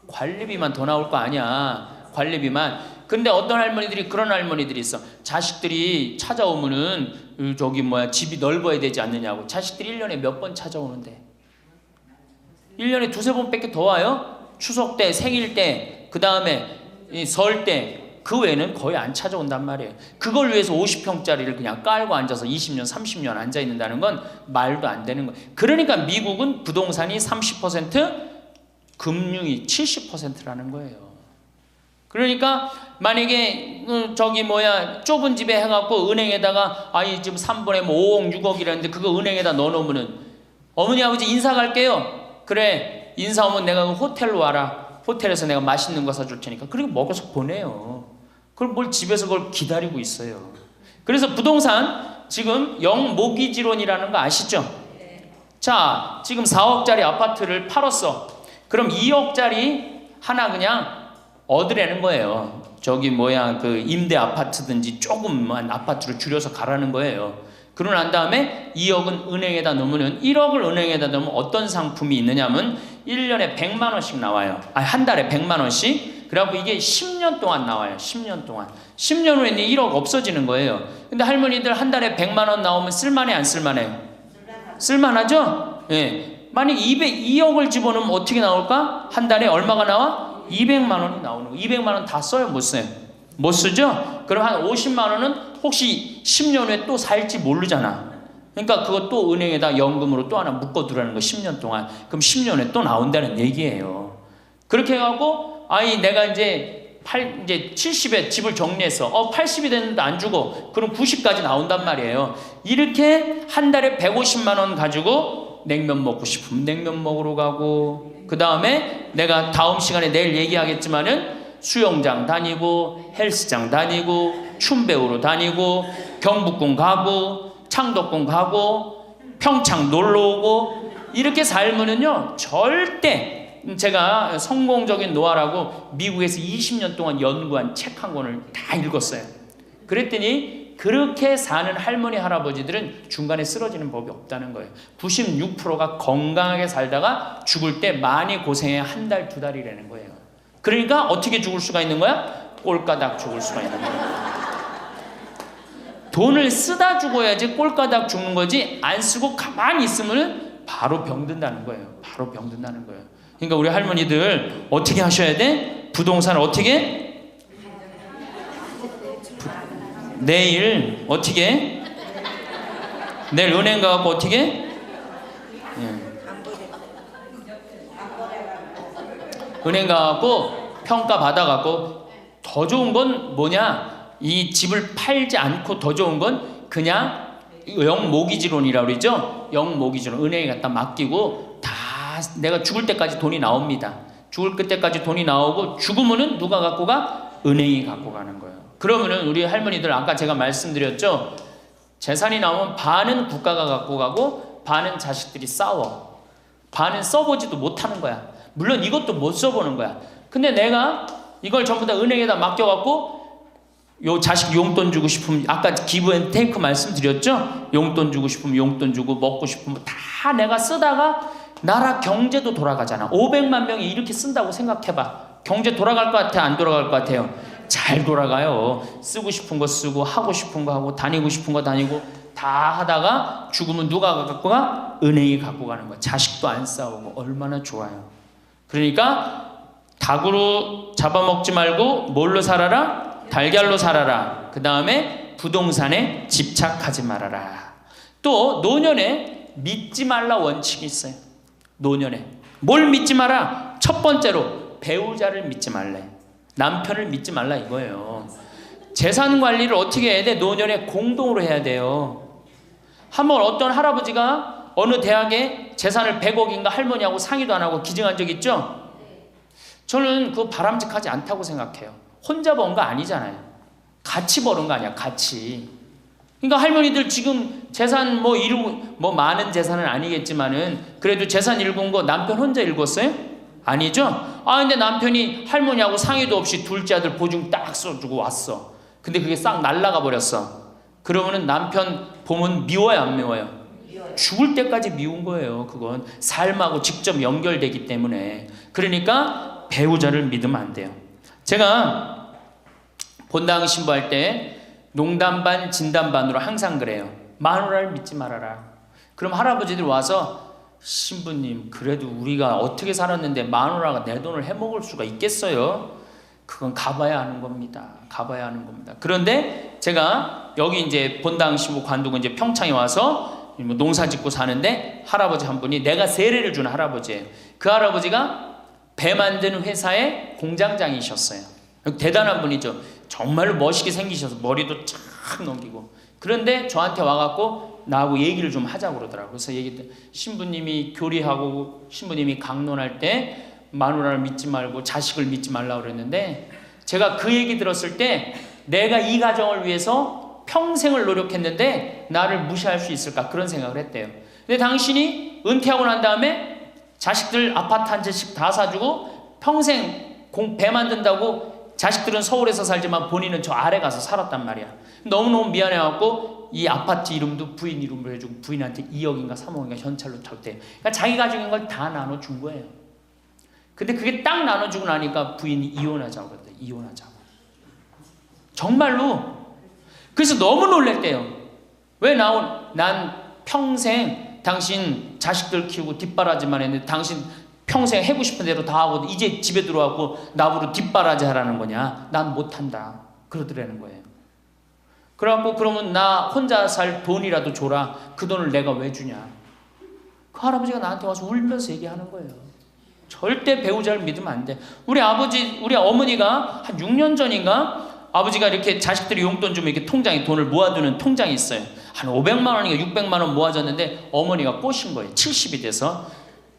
관리비만 더 나올 거 아니야. 관리비만. 근데 어떤 할머니들이 그런 할머니들이 있어. 자식들이 찾아오면은 집이 넓어야 되지 않느냐고. 자식들이 1년에 몇 번 찾아오는데. 1년에 두세 번밖에 더 와요? 추석 때, 생일 때, 그 다음에 설 때. 그 외에는 거의 안 찾아온단 말이에요. 그걸 위해서 50평짜리를 그냥 깔고 앉아서 20년, 30년 앉아 있는다는 건 말도 안 되는 거예요. 그러니까 미국은 부동산이 30%, 금융이 70%라는 거예요. 그러니까 만약에 좁은 집에 해갖고 은행에다가 지금 3분의 5억, 6억이라는데 그거 은행에다 넣어놓으면은 어머니 아버지 인사 갈게요. 그래, 인사 오면 내가 호텔로 와라. 호텔에서 내가 맛있는 거 사줄 테니까. 그리고 먹어서 보내요. 그걸 뭘 집에서 그걸 기다리고 있어요. 그래서 부동산 지금 영모기지론이라는 거 아시죠? 자, 지금 4억짜리 아파트를 팔았어. 그럼 2억짜리 하나 그냥 얻으라는 거예요. 그 임대 아파트든지 조금만 아파트를 줄여서 가라는 거예요. 그러고 난 다음에 2억은 은행에다 넣으면 1억을 은행에다 넣으면 어떤 상품이 있느냐면 1년에 100만 원씩 나와요. 한 달에 100만 원씩. 그래갖고 이게 10년 동안 나와요. 10년 동안. 10년 후에는 1억 없어지는 거예요. 근데 할머니들 한 달에 100만 원 나오면 쓸만해 안 쓸만해요? 쓸만하죠? 예. 만약 2억을 집어넣으면 어떻게 나올까? 한 달에 얼마가 나와? 200만 원이 나오는 거예요. 200만 원 다 써요? 못 써요? 못 쓰죠? 그럼 한 50만 원은 혹시 10년 후에 또 살지 모르잖아. 그러니까 그거 또 은행에다 연금으로 또 하나 묶어두라는 거 10년 동안. 그럼 10년 후에 또 나온다는 얘기예요. 그렇게 해갖고 내가 이제 70에 집을 정리했어. 80이 됐는데 안 주고 그럼 90까지 나온단 말이에요. 이렇게 한 달에 150만 원 가지고 냉면 먹고 싶으면 냉면 먹으러 가고, 그 다음에 내가 다음 시간에 내일 얘기하겠지만은 수영장 다니고 헬스장 다니고 춤 배우러 다니고 경복궁 가고 창덕궁 가고 평창 놀러 오고 이렇게 살면은요 절대, 제가 성공적인 노하라고 미국에서 20년 동안 연구한 책 한 권을 다 읽었어요. 그랬더니 그렇게 사는 할머니 할아버지들은 중간에 쓰러지는 법이 없다는 거예요. 96%가 건강하게 살다가 죽을 때 많이 고생해 한 달, 두 달이라는 거예요. 그러니까 어떻게 죽을 수가 있는 거야? 꼴까닥 죽을 수가 있는 거야. 돈을 쓰다 죽어야지 꼴까닥 죽는 거지, 안 쓰고 가만히 있으면 바로 병든다는 거예요. 바로 병든다는 거예요. 그러니까 우리 할머니들 어떻게 하셔야 돼? 부동산을 어떻게? 내일 어떻게? 내일 은행 가갖고 어떻게? 은행 가갖고 평가 받아갖고 더 좋은 건 뭐냐? 이 집을 팔지 않고 더 좋은 건 그냥 영모기지론이라고 그러죠? 영모기지론. 은행에 갖다 맡기고 다 내가 죽을 때까지 돈이 나옵니다. 죽을 그때까지 돈이 나오고 죽으면은 누가 갖고 가? 은행이 갖고 가는 거예요. 그러면은 우리 할머니들 아까 제가 말씀드렸죠? 재산이 나오면 반은 국가가 갖고 가고 반은 자식들이 싸워. 반은 써보지도 못하는 거야. 물론 이것도 못 써보는 거야. 근데 내가 이걸 전부 다 은행에다 맡겨갖고 요 자식 용돈 주고 싶으면, 아까 기브 앤 테이크 말씀드렸죠? 용돈 주고 싶으면 용돈 주고 먹고 싶으면 다 내가 쓰다가 나라 경제도 돌아가잖아. 500만 명이 이렇게 쓴다고 생각해봐. 경제 돌아갈 것 같아? 안 돌아갈 것 같아요? 잘 돌아가요. 쓰고 싶은 거 쓰고 하고 싶은 거 하고 다니고 싶은 거 다니고 다 하다가 죽으면 누가 갖고 가? 은행이 갖고 가는 거야. 자식도 안 싸우고 얼마나 좋아요. 그러니까 닭으로 잡아먹지 말고 뭘로 살아라? 달걀로 살아라. 그 다음에 부동산에 집착하지 말아라. 또 노년에 믿지 말라 원칙이 있어요. 노년에 뭘 믿지 마라? 첫 번째로 배우자를 믿지 말래. 남편을 믿지 말라 이거예요. 재산 관리를 어떻게 해야 돼? 노년에 공동으로 해야 돼요. 한번 어떤 할아버지가 어느 대학에 재산을 100억인가 할머니하고 상의도 안 하고 기증한 적 있죠? 저는 그거 바람직하지 않다고 생각해요. 혼자 번 거 아니잖아요. 같이 버는 거 아니야, 같이. 그러니까 할머니들 지금 재산 많은 재산은 아니겠지만은 그래도 재산 읽은 거 남편 혼자 읽었어요? 아니죠? 근데 남편이 할머니하고 상의도 없이 둘째 아들 보증 딱 써주고 왔어. 근데 그게 싹 날라가 버렸어. 그러면은 남편 보면 미워요, 안 미워요? 죽을 때까지 미운 거예요. 그건 삶하고 직접 연결되기 때문에. 그러니까 배우자를 믿으면 안 돼요. 제가 본당 신부할 때 농담 반 진담 반으로 항상 그래요. 마누라를 믿지 말아라. 그럼 할아버지들 와서 신부님 그래도 우리가 어떻게 살았는데 마누라가 내 돈을 해먹을 수가 있겠어요? 그건 가봐야 하는 겁니다. 가봐야 하는 겁니다. 그런데 제가 여기 이제 본당 신부 관두고 이제 평창에 와서 농사 짓고 사는데 할아버지 한 분이 내가 세례를 준 할아버지예요. 그 할아버지가 배 만드는 회사의 공장장이셨어요. 대단한 분이죠. 정말 멋있게 생기셔서 머리도 쫙 넘기고. 그런데 저한테 와갖고 나하고 얘기를 좀 하자고 그러더라고요. 그래서 얘기했더니 신부님이 교리하고 신부님이 강론할 때 마누라를 믿지 말고 자식을 믿지 말라고 그랬는데 제가 그 얘기 들었을 때 내가 이 가정을 위해서 평생을 노력했는데 나를 무시할 수 있을까 그런 생각을 했대요. 근데 당신이 은퇴하고 난 다음에 자식들 아파트 한 채씩 다 사주고 평생 배 만든다고 자식들은 서울에서 살지만 본인은 저 아래 가서 살았단 말이야. 너무너무 미안해갖고 이 아파트 이름도 부인 이름으로 해주고 부인한테 2억인가 3억인가 현찰로 줬대요. 그러니까 자기 가족인 걸 다 나눠준 거예요. 근데 그게 딱 나눠주고 나니까 부인이 이혼하자고 그랬대. 이혼하자고. 정말로. 그래서 너무 놀랬대요. 왜 난 평생 당신 자식들 키우고 뒷바라지만 했는데 당신 평생 해고 싶은 대로 다 하고 이제 집에 들어와고 나보고 뒷바라지 하라는 거냐? 난 못한다. 그러더라는 거예요. 그래갖고 그러면 나 혼자 살 돈이라도 줘라. 그 돈을 내가 왜 주냐? 그 할아버지가 나한테 와서 울면서 얘기하는 거예요. 절대 배우자를 믿으면 안 돼. 우리 어머니가 한 6년 전인가 아버지가 이렇게 자식들이 용돈 주면 이렇게 통장에 돈을 모아두는 통장이 있어요. 한 500만 원인가 600만 원 모아졌는데 어머니가 꼬신 거예요. 70이 돼서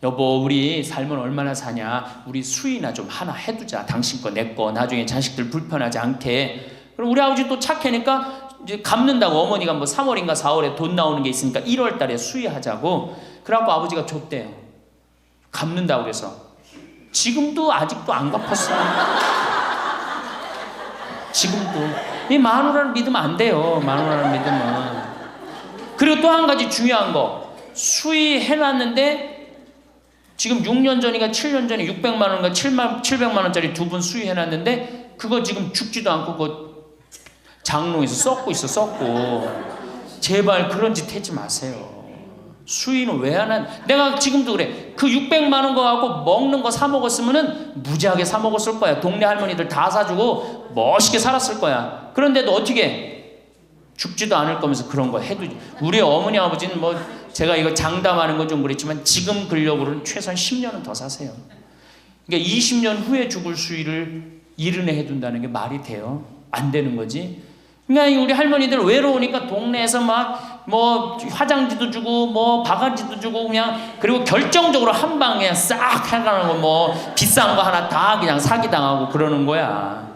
여보 우리 살면 얼마나 사냐. 우리 수의나 좀 하나 해두자. 당신 거 내 거 나중에 자식들 불편하지 않게. 그럼 우리 아버지 또 착하니까 이제 갚는다고 어머니가 뭐 3월인가 4월에 돈 나오는 게 있으니까 1월 달에 수의하자고. 그래갖고 아버지가 줬대요. 갚는다고 그래서. 지금도 아직도 안 갚았어요. 지금도. 이 마누라를 믿으면 안 돼요. 마누라를 믿으면. 그리고 또 한 가지 중요한 거. 수의해놨는데 지금 6년 전인가 7년 전에 600만 원인가 700만 원짜리 두 분 수의해놨는데 그거 지금 죽지도 않고 그거 장롱에서 썩고 있어. 썩고. 제발 그런 짓 하지 마세요. 수의는 왜 하나? 내가 지금도 그래. 그 600만 원 거 갖고 먹는 거 사 먹었으면은 무지하게 사 먹었을 거야. 동네 할머니들 다 사주고 멋있게 살았을 거야. 그런데도 어떻게 죽지도 않을 거면서 그런 거 해도. 우리 어머니 아버지는 뭐 제가 이거 장담하는 건 좀 그렇지만 지금 근력으로는 최소한 10년은 더 사세요. 그러니까 20년 후에 죽을 수의를 이른에 해둔다는 게 말이 돼요? 안 되는 거지. 그러니까 우리 할머니들 외로우니까 동네에서 막 뭐 화장지도 주고 뭐 바가지도 주고 그냥 그리고 결정적으로 한 방에 그냥 싹 해가는 거 뭐 비싼 거 하나 다 그냥 사기당하고 그러는 거야.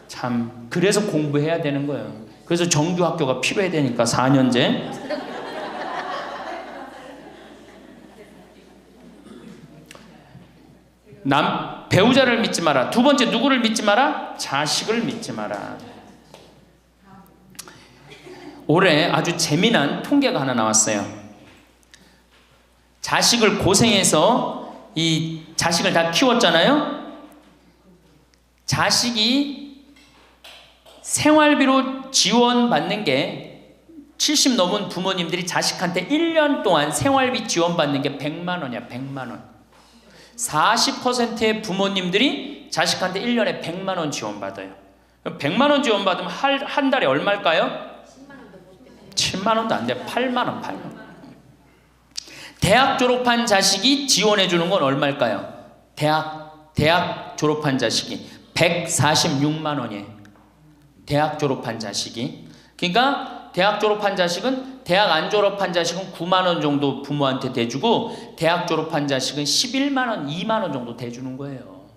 참 그래서 공부해야 되는 거예요. 그래서 정규 학교가 필요해야 되니까 4년제. 배우자를 믿지 마라. 두 번째 누구를 믿지 마라? 자식을 믿지 마라. 올해 아주 재미난 통계가 하나 나왔어요. 자식을 고생해서 이 자식을 다 키웠잖아요. 자식이 생활비로 지원받는 게 70 넘은 부모님들이 자식한테 1년 동안 생활비 지원받는 게 100만 원이야. 100만 원. 40%의 부모님들이 자식한테 1년에 100만 원 지원받아요. 100만 원 지원받으면 한 달에 얼마일까요? 7만 원도 안 돼. 8만 원, 8만 원. 대학 졸업한 자식이 지원해 주는 건 얼마일까요? 대학 졸업한 자식이 146만 원이에요. 대학 졸업한 자식이. 그러니까 대학 졸업한 자식은 대학 안 졸업한 자식은 9만 원 정도 부모한테 대주고 대학 졸업한 자식은 11만 원, 2만 원 정도 대주는 거예요.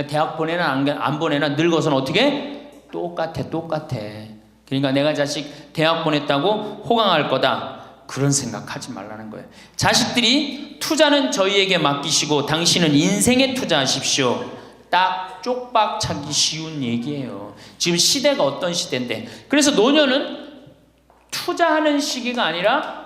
대학 보내나 안 보내나 늙어서는 어떻게? 똑같아. 그러니까 내가 자식 대학 보냈다고 호강할 거다. 그런 생각하지 말라는 거예요. 자식들이 투자는 저희에게 맡기시고 당신은 인생에 투자하십시오. 딱 쪽박 차기 쉬운 얘기예요. 지금 시대가 어떤 시대인데. 그래서 노년은 투자하는 시기가 아니라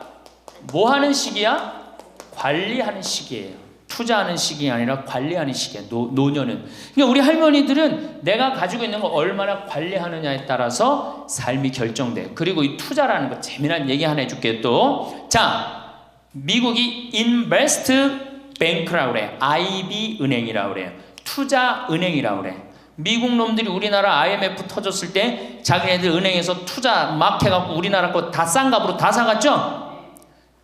뭐 하는 시기야? 관리하는 시기예요. 투자하는 시기가 아니라 관리하는 시기야. 노년은. 그러니까 우리 할머니들은 내가 가지고 있는 거 얼마나 관리하느냐에 따라서 삶이 결정돼. 그리고 이 투자라는 거 재미난 얘기 하나 해줄게요. 또 자, 미국이 인베스트 뱅크라고 그래. IB 은행이라고 그래요. 투자 은행이라고 그래. 미국 놈들이 우리나라 IMF 터졌을 때 자기네들 은행에서 투자 막 해갖고 우리나라 거 다 싼 값으로 다 사갔죠?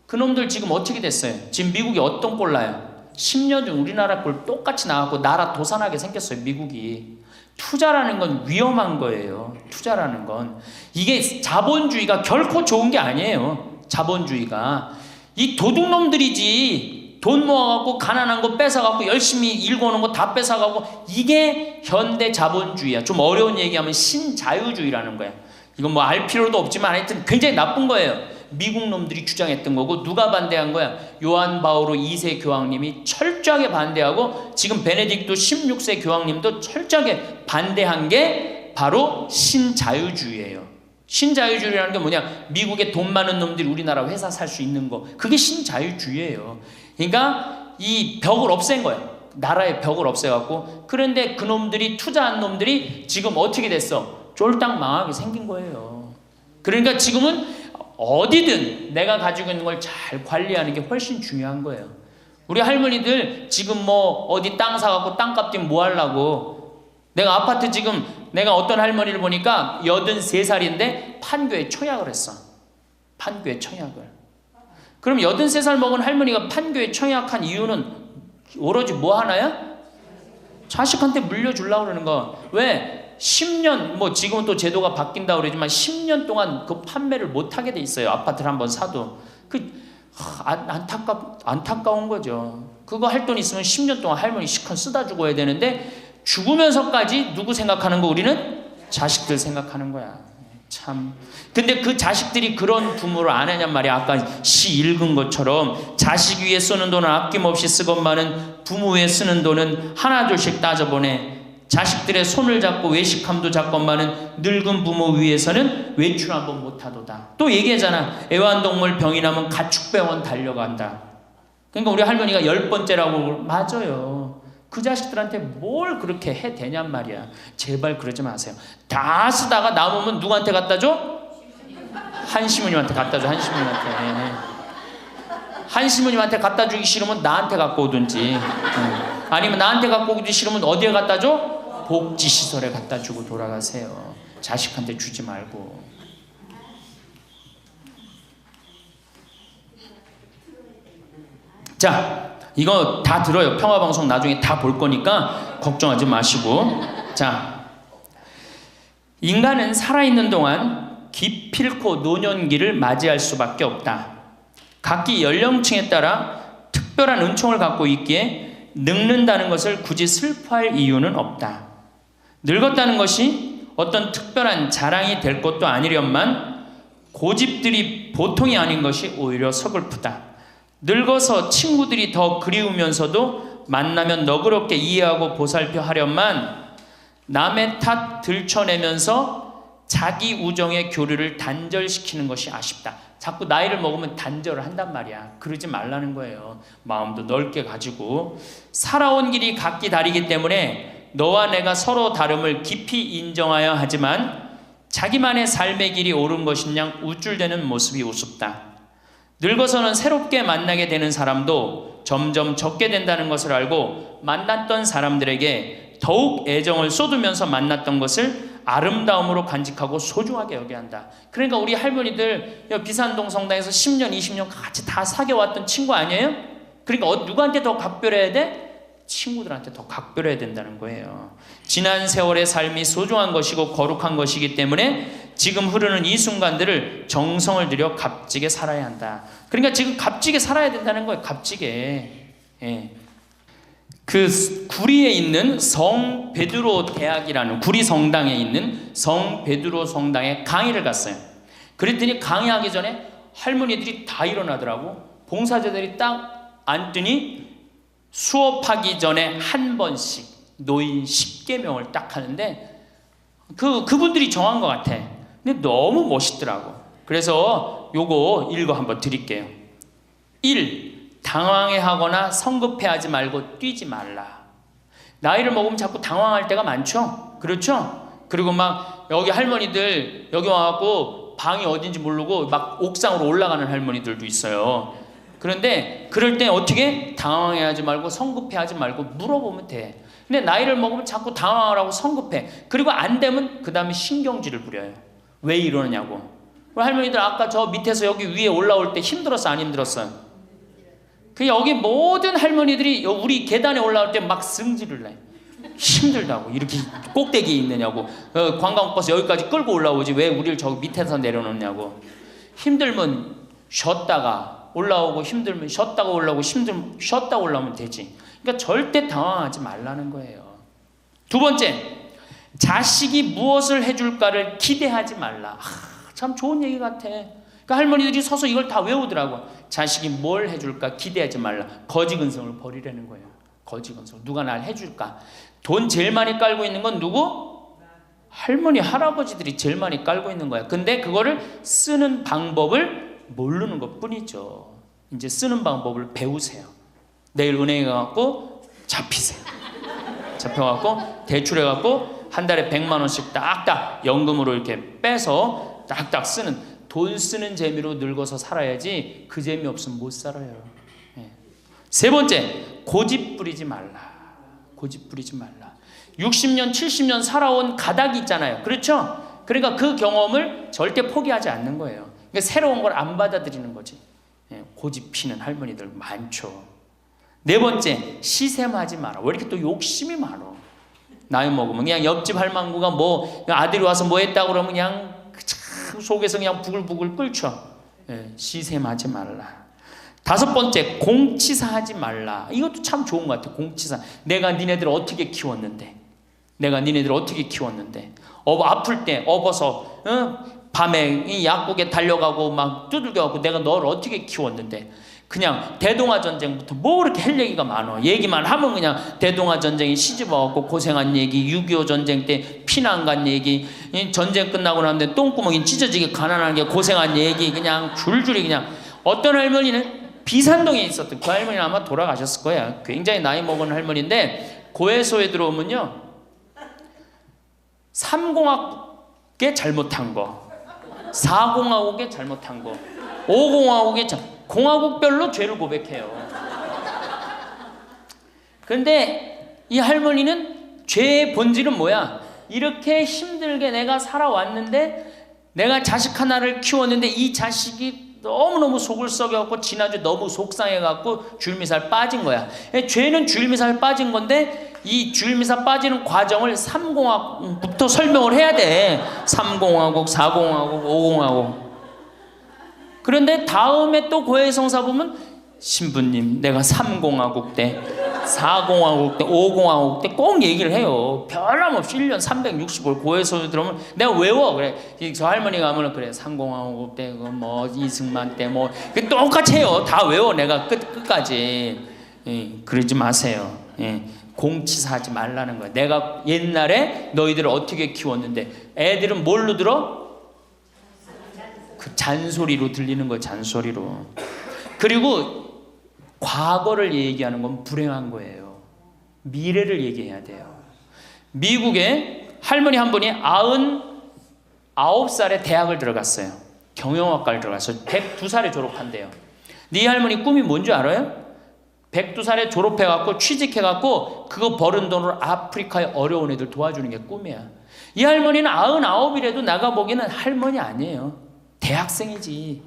그 놈들 지금 어떻게 됐어요? 지금 미국이 어떤 꼴 나요? 10년 전 우리나라 꼴 똑같이 나왔고 나라 도산하게 생겼어요. 미국이. 투자라는 건 위험한 거예요. 투자라는 건. 이게 자본주의가 결코 좋은 게 아니에요. 자본주의가. 이 도둑놈들이지. 돈 모아갖고 가난한 거 뺏어갖고 열심히 일고 오는 거 다 뺏어가고 이게 현대 자본주의야. 좀 어려운 얘기하면 신자유주의라는 거야. 이건 뭐 알 필요도 없지만 하여튼 굉장히 나쁜 거예요. 미국 놈들이 주장했던 거고 누가 반대한 거야? 요한 바오로 2세 교황님이 철저하게 반대하고 지금 베네딕토 16세 교황님도 철저하게 반대한 게 바로 신자유주의예요. 신자유주의라는 게 뭐냐? 미국에 돈 많은 놈들이 우리나라 회사 살 수 있는 거. 그게 신자유주의예요. 그러니까 이 벽을 없앤 거예요. 나라의 벽을 없애갖고. 그런데 그 놈들이 투자한 놈들이 지금 어떻게 됐어? 쫄딱 망하게 생긴 거예요. 그러니까 지금은 어디든 내가 가지고 있는 걸 잘 관리하는 게 훨씬 중요한 거예요. 우리 할머니들 지금 뭐 어디 땅 사갖고 땅값 뛰면 뭐 하려고. 내가 아파트 지금 내가 어떤 할머니를 보니까 83살인데 판교에 청약을 했어. 판교에 청약을. 그럼 83살 먹은 할머니가 판교에 청약한 이유는 오로지 뭐 하나야? 자식한테 물려주려고 그러는 거. 왜? 10년, 뭐 지금은 또 제도가 바뀐다고 그러지만 10년 동안 그 판매를 못 하게 돼 있어요. 아파트를 한번 사도. 안타까운 거죠. 그거 할 돈 있으면 10년 동안 할머니 시컨 쓰다 죽어야 되는데 죽으면서까지 누구 생각하는 거? 우리는 자식들 생각하는 거야. 참. 근데 그 자식들이 그런 부모를 안 하냔 말이야. 아까 시 읽은 것처럼 자식 위에 쓰는 돈은 아낌없이 쓰건만은 부모 위에 쓰는 돈은 하나둘씩 따져보내. 자식들의 손을 잡고 외식함도 잡건만은 늙은 부모 위해서는 외출 한번 못하도다. 또 얘기하잖아. 애완동물 병이 나면 가축병원 달려간다. 그러니까 우리 할머니가 10번째라고. 맞아요. 그 자식들한테 뭘 그렇게 해 대냔 말이야. 제발 그러지 마세요. 다 쓰다가 남으면 누구한테 갖다 줘? 한시모님한테 갖다 줘. 한시모님한테. 한시모님한테 갖다 주기 싫으면 나한테 갖고 오든지. 아니면 나한테 갖고 오기 싫으면 어디에 갖다 줘? 복지시설에 갖다 주고 돌아가세요. 자식한테 주지 말고. 자, 이거 다 들어요. 평화방송 나중에 다 볼 거니까 걱정하지 마시고. 자, 인간은 살아있는 동안 기필코 노년기를 맞이할 수밖에 없다. 각기 연령층에 따라 특별한 은총을 갖고 있기에 늙는다는 것을 굳이 슬퍼할 이유는 없다. 늙었다는 것이 어떤 특별한 자랑이 될 것도 아니련만 고집들이 보통이 아닌 것이 오히려 서글프다. 늙어서 친구들이 더 그리우면서도 만나면 너그럽게 이해하고 보살펴 하련만 남의 탓 들춰내면서 자기 우정의 교류를 단절시키는 것이 아쉽다. 자꾸 나이를 먹으면 단절을 한단 말이야. 그러지 말라는 거예요. 마음도 넓게 가지고. 살아온 길이 각기 다르기 때문에 너와 내가 서로 다름을 깊이 인정하여 하지만 자기만의 삶의 길이 옳은 것인양 우쭐대는 모습이 우습다. 늙어서는 새롭게 만나게 되는 사람도 점점 적게 된다는 것을 알고 만났던 사람들에게 더욱 애정을 쏟으면서 만났던 것을 아름다움으로 간직하고 소중하게 여겨야 한다. 그러니까 우리 할머니들 비산동 성당에서 10년, 20년 같이 다 사귀어왔던 친구 아니에요? 그러니까 누구한테 더 각별해야 돼? 친구들한테 더 각별해야 된다는 거예요. 지난 세월의 삶이 소중한 것이고 거룩한 것이기 때문에 지금 흐르는 이 순간들을 정성을 들여 값지게 살아야 한다. 그러니까 지금 값지게 살아야 된다는 거예요. 값지게. 예. 그 구리에 있는 성 베드로 대학이라는 구리 성당에 있는 성 베드로 성당에 강의를 갔어요. 그랬더니 강의하기 전에 할머니들이 다 일어나더라고. 봉사자들이 딱 앉더니 수업하기 전에 한 번씩 노인 10계명을 딱 하는데 그분들이 정한 것 같아. 근데 너무 멋있더라고. 그래서 요거 읽어 한번 드릴게요. 1. 당황해하거나 성급해하지 말고 뛰지 말라. 나이를 먹으면 자꾸 당황할 때가 많죠. 그렇죠? 그리고 막 여기 할머니들 여기 와갖고 방이 어딘지 모르고 막 옥상으로 올라가는 할머니들도 있어요. 그런데 그럴 때 어떻게 당황해하지 말고 성급해하지 말고 물어보면 돼. 근데 나이를 먹으면 자꾸 당황하라고 성급해. 그리고 안 되면 그 다음에 신경질을 부려요. 왜 이러느냐고. 할머니들 아까 저 밑에서 여기 위에 올라올 때 힘들었어 안 힘들었어요? 그 여기 모든 할머니들이 우리 계단에 올라올 때 막 승질을 내. 힘들다고. 이렇게 꼭대기에 있느냐고. 관광버스 여기까지 끌고 올라오지 왜 우리를 저기 밑에서 내려놓냐고. 힘들면 쉬었다가 올라오고 힘들면 쉬었다가 올라오고 힘들면 쉬었다 올라오면 되지. 그러니까 절대 당황하지 말라는 거예요. 두 번째, 자식이 무엇을 해줄까를 기대하지 말라. 참 좋은 얘기 같아. 그러니까 할머니들이 서서 이걸 다 외우더라고. 자식이 뭘 해줄까 기대하지 말라. 거지근성을 버리라는 거예요. 거지근성. 누가 날 해줄까. 돈 제일 많이 깔고 있는 건 누구? 할머니 할아버지들이 제일 많이 깔고 있는 거야. 근데 그거를 쓰는 방법을 모르는 것 뿐이죠. 이제 쓰는 방법을 배우세요. 내일 은행에 가갖고 잡히세요. 잡혀갖고 대출해갖고 한 달에 100만 원씩 딱딱 연금으로 이렇게 빼서 딱딱 쓰는, 돈 쓰는 재미로 늙어서 살아야지 그 재미 없으면 못 살아요. 세 번째, 고집 부리지 말라. 고집 부리지 말라. 60년 70년 살아온 가닥이 있잖아요. 그렇죠? 그러니까 그 경험을 절대 포기하지 않는 거예요. 그러니까 새로운 걸 안 받아들이는 거지. 고집 피는 할머니들 많죠. 네 번째, 시샘하지 마라. 왜 이렇게 또 욕심이 많어? 나이 먹으면 그냥 옆집 할망구가 뭐 아들이 와서 뭐 했다고 그러면 그냥 참 속에서 그냥 부글부글 끓죠. 시샘하지 말라. 다섯 번째, 공치사하지 말라. 이것도 참 좋은 것 같아. 공치사. 내가 니네들 어떻게 키웠는데, 내가 니네들 어떻게 키웠는데, 아플 때 업어서 밤에 이 약국에 달려가고 막 두들겨가고 내가 너를 어떻게 키웠는데. 그냥 대동아 전쟁부터 뭐 그렇게 할 얘기가 많아. 얘기만 하면 그냥 대동아 전쟁이 시집와갖고 고생한 얘기, 6.25 전쟁 때 피난 간 얘기, 전쟁 끝나고 나는데 똥구멍이 찢어지게 가난하게 고생한 얘기, 그냥 줄줄이 그냥. 어떤 할머니는 비산동에 있었던 그 할머니는 아마 돌아가셨을 거야. 굉장히 나이 먹은 할머니인데 고해소에 들어오면요, 3공학에 잘못한 거, 4공화국에 잘못한 거, 5공화국에 공화국별로 죄를 고백해요. 그런데 이 할머니는 죄의 본질은 뭐야? 이렇게 힘들게 내가 살아왔는데, 내가 자식 하나를 키웠는데 이 자식이 너무너무 속을 썩여갖고 지난주 너무 속상해갖고 줄미살 빠진 거야. 죄는 줄미살 빠진 건데 이 줄미살 빠지는 과정을 3공화국부터 설명을 해야 돼. 3공화국, 4공화국, 5공화국. 그런데 다음에 또 고해성사 보면 신부님 내가 3공화국 때, 4공화국 때, 5공화국 때 꼭 얘기를 해요. 변함없이 1년 365일 고해성사 들어오면 내가 외워. 그래, 저 할머니가 하면 그래 3공화국 때 뭐 이승만 때 뭐 똑같이 해요. 다 외워 내가 끝까지. 그러지 마세요. 공치사하지 말라는 거야. 내가 옛날에 너희들을 어떻게 키웠는데. 애들은 뭘로 들어? 그 잔소리로 들리는 거예요. 잔소리로. 그리고 과거를 얘기하는 건 불행한 거예요. 미래를 얘기해야 돼요. 미국에 할머니 한 분이 99살에 대학을 들어갔어요. 경영학과를 들어갔어요. 102살에 졸업한대요. 네 할머니 꿈이 뭔지 알아요? 102살에 졸업해갖고 취직해갖고 그거 버는 돈으로 아프리카의 어려운 애들 도와주는 게 꿈이야. 이 할머니는 99이라도 나가 보기에는 할머니 아니에요. 대학생이지.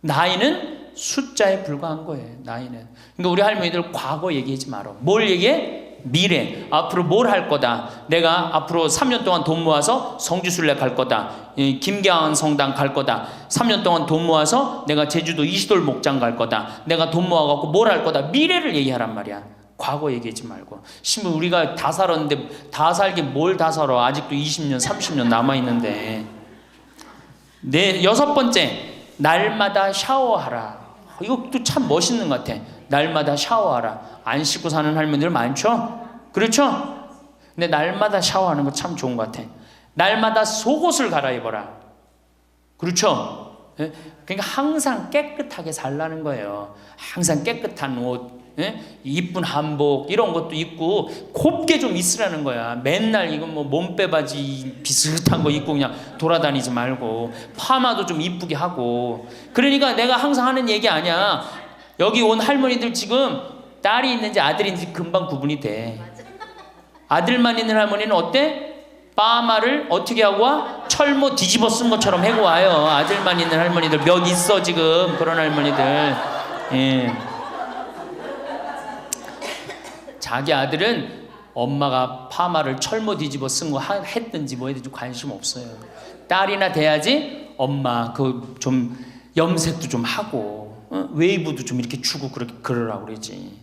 나이는 숫자에 불과한 거예요. 나이는. 그러니까 우리 할머니들 과거 얘기하지 마라. 뭘 얘기해? 미래. 앞으로 뭘 할 거다. 내가 앞으로 3년 동안 돈 모아서 성지순례 갈 거다. 김계한 성당 갈 거다. 3년 동안 돈 모아서 내가 제주도 이시돌 목장 갈 거다. 내가 돈 모아갖고 뭘 할 거다. 미래를 얘기하란 말이야. 과거 얘기하지 말고. 심지어 우리가 다 살았는데 다 살기 뭘 다 살아. 아직도 20년 30년 남아있는데. 여섯 번째, 날마다 샤워하라. 이것도 참 멋있는 것 같아. 날마다 샤워하라. 안 씻고 사는 할머니들 많죠? 그렇죠? 근데 날마다 샤워하는 거 참 좋은 것 같아. 날마다 속옷을 갈아입어라. 그렇죠? 예? 그러니까 항상 깨끗하게 살라는 거예요. 항상 깨끗한 옷, 예? 이쁜 한복 이런 것도 입고 곱게 좀 있으라는 거야. 맨날 이거 뭐 몸빼바지 비슷한 거 입고 그냥 돌아다니지 말고 파마도 좀 이쁘게 하고. 그러니까 내가 항상 하는 얘기 아니야. 여기 온 할머니들 지금 딸이 있는지 아들이 있는지 금방 구분이 돼. 아들만 있는 할머니는 어때? 파마를 어떻게 하고 와? 철모 뒤집어 쓴 것처럼 해고 와요. 아들만 있는 할머니들 몇 있어 지금 그런 할머니들. 예. 자기 아들은 엄마가 파마를 철모 뒤집어 쓴 거 했든지 뭐 했든지 관심 없어요. 딸이나 돼야지 엄마 그 좀 염색도 좀 하고 웨이브도 좀 이렇게 주고 그러라고 그러지.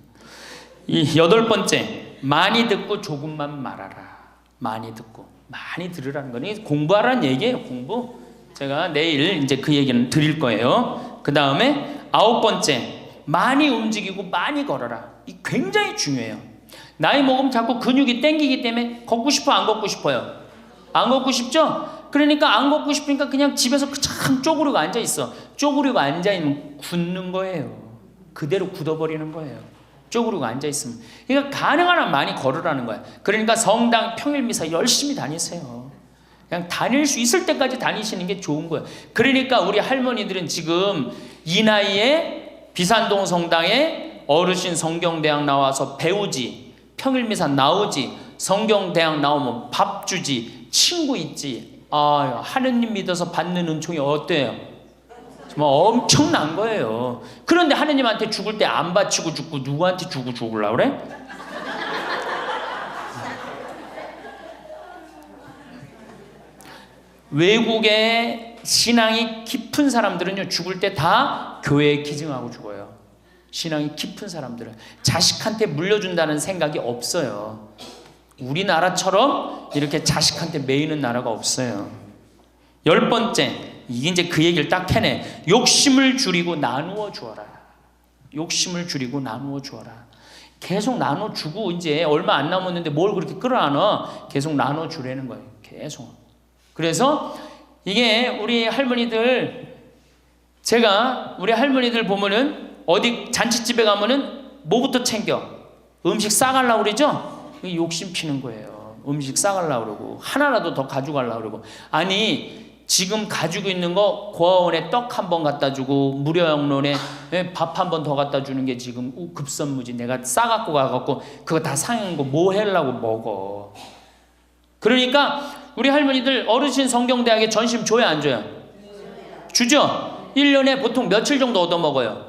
이 8번째, 많이 듣고 조금만 말하라. 많이 듣고 많이 들으라는 거니 공부하라는 얘기예요. 공부. 제가 내일 이제 그 얘기는 드릴 거예요. 그 다음에 9번째, 많이 움직이고 많이 걸어라. 이 굉장히 중요해요. 나이 먹으면 자꾸 근육이 땡기기 때문에 걷고 싶어 안 걷고 싶어요? 안 걷고 싶죠? 그러니까 안 걷고 싶으니까 그냥 집에서 참 쪼그리고 앉아 있어. 쪼그리고 앉아 있으면 굳는 거예요. 그대로 굳어버리는 거예요. 쪼그리고 앉아 있으면. 그러니까 가능한 한 많이 걸으라는 거야. 그러니까 성당 평일 미사 열심히 다니세요. 그냥 다닐 수 있을 때까지 다니시는 게 좋은 거예요. 그러니까 우리 할머니들은 지금 이 나이에 비산동 성당에 어르신 성경대학 나와서 배우지, 평일 미사 나오지, 성경대학 나오면 밥 주지, 친구 있지. 아, 하느님 믿어서 받는 은총이 어때요? 정말 엄청난 거예요. 그런데 하느님한테 죽을 때 안 바치고 죽고 누구한테 주고 죽으려고 그래? 외국에 신앙이 깊은 사람들은요, 죽을 때 다 교회에 기증하고 죽어요. 신앙이 깊은 사람들은 자식한테 물려준다는 생각이 없어요. 우리나라처럼 이렇게 자식한테 매이는 나라가 없어요. 10번째, 이게 이제 그 얘기를 딱 해내. 욕심을 줄이고 나누어 주어라. 욕심을 줄이고 나누어 주어라. 계속 나눠 주고 이제 얼마 안 남았는데 뭘 그렇게 끌어안아? 계속 나눠 주라는 거예요. 계속. 그래서 이게 우리 할머니들, 제가 우리 할머니들 보면은 어디 잔치집에 가면은 뭐부터 챙겨? 음식 싸가려고 그러죠? 욕심 피는 거예요. 음식 싸가려고 그러고 하나라도 더 가져가려고 그러고. 아니 지금 가지고 있는 거 고아원에 떡 한 번 갖다 주고 무료양론에 밥 한 번 더 갖다 주는 게 지금 급선무지. 내가 싸갖고 가갖고 그거 다 상한 거 뭐 하려고 먹어. 그러니까 우리 할머니들 어르신 성경대학에 전심 줘요 안 줘요? 주죠? 1년에 보통 며칠 정도 얻어먹어요?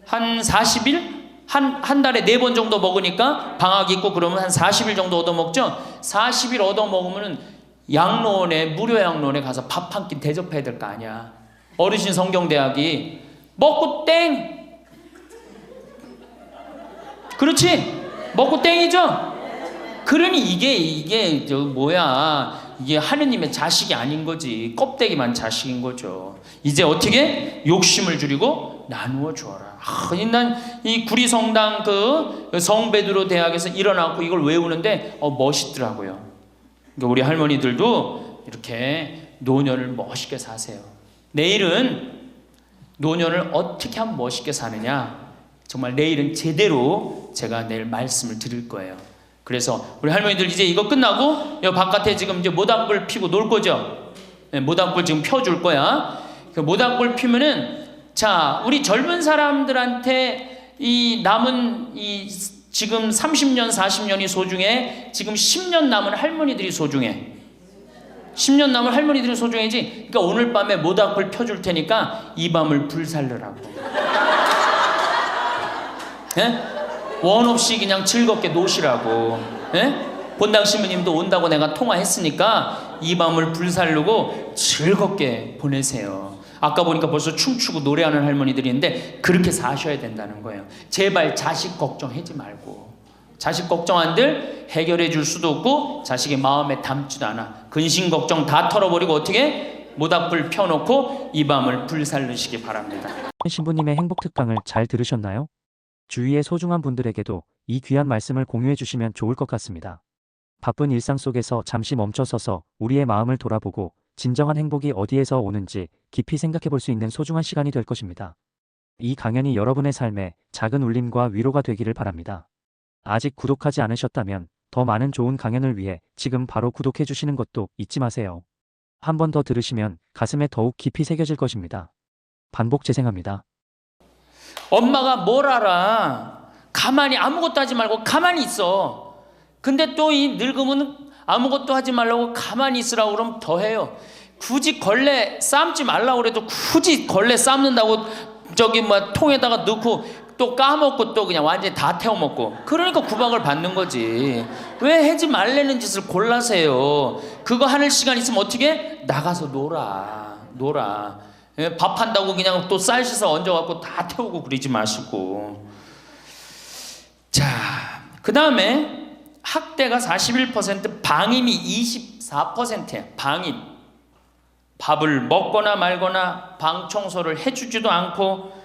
한 40일? 한 달에 4번 정도 먹으니까 방학 있고 그러면 한 40일 정도 얻어먹죠? 40일 얻어먹으면 양로원에, 무료 양로원에 가서 밥 한 끼 대접해야 될 거 아니야. 어르신 성경대학이 먹고 땡! 그렇지? 먹고 땡이죠? 그러니 이게 이게 하느님의 자식이 아닌 거지. 껍데기만 자식인 거죠. 이제 어떻게? 욕심을 줄이고 나누어 주어라. 난 이 구리성당 그 성베드로 대학에서 일어나고 이걸 외우는데 멋있더라고요. 그러니까 우리 할머니들도 이렇게 노년을 멋있게 사세요. 내일은 노년을 어떻게 하면 멋있게 사느냐, 정말 내일은 제대로 제가 내일 말씀을 드릴 거예요. 그래서 우리 할머니들 이제 이거 끝나고 여 바깥에 지금 이제 모닥불 피고 놀 거죠? 네, 모닥불 지금 펴줄 거야. 그 모닥불 피면은, 자, 우리 젊은 사람들한테 이 남은 이 지금 30년, 40년이 소중해. 지금 10년 남은 할머니들이 소중해. 10년 남은 할머니들이 소중해지. 그러니까 오늘 밤에 모닥불 펴줄 테니까 이 밤을 불살르라고. 예? 원 없이 그냥 즐겁게 노시라고. 예? 본당 신부님도 온다고 내가 통화했으니까 이 밤을 불살르고 즐겁게 보내세요. 아까 보니까 벌써 춤추고 노래하는 할머니들이 있는데 그렇게 사셔야 된다는 거예요. 제발 자식 걱정하지 말고. 자식 걱정한들 해결해 줄 수도 없고 자식의 마음에 담지도 않아. 근심 걱정 다 털어버리고 어떻게? 모닥불 펴놓고 이 밤을 불살르시기 바랍니다. 신부님의 행복 특강을 잘 들으셨나요? 주위의 소중한 분들에게도 이 귀한 말씀을 공유해 주시면 좋을 것 같습니다. 바쁜 일상 속에서 잠시 멈춰서서 우리의 마음을 돌아보고 진정한 행복이 어디에서 오는지 깊이 생각해 볼 수 있는 소중한 시간이 될 것입니다. 이 강연이 여러분의 삶에 작은 울림과 위로가 되기를 바랍니다. 아직 구독하지 않으셨다면 더 많은 좋은 강연을 위해 지금 바로 구독해 주시는 것도 잊지 마세요. 한 번 더 들으시면 가슴에 더욱 깊이 새겨질 것입니다. 반복 재생합니다. 엄마가 뭘 알아? 가만히 아무것도 하지 말고 가만히 있어. 근데 또 이 늙으면 아무것도 하지 말라고 가만히 있으라고 그러면 더 해요. 굳이 걸레 삶지 말라고 그래도 굳이 걸레 삶는다고 저기 뭐 통에다가 넣고 또 까먹고 또 그냥 완전히 다 태워 먹고, 그러니까 구박을 받는 거지. 왜 하지 말라는 짓을 골라세요? 그거 하는 시간 있으면 어떻게? 나가서 놀아. 예, 밥 한다고 그냥 또 쌀 씻어 얹어갖고 다 태우고 그러지 마시고. 자, 그 다음에 학대가 41%, 방임이 24%예요. 방임. 밥을 먹거나 말거나 방 청소를 해주지도 않고.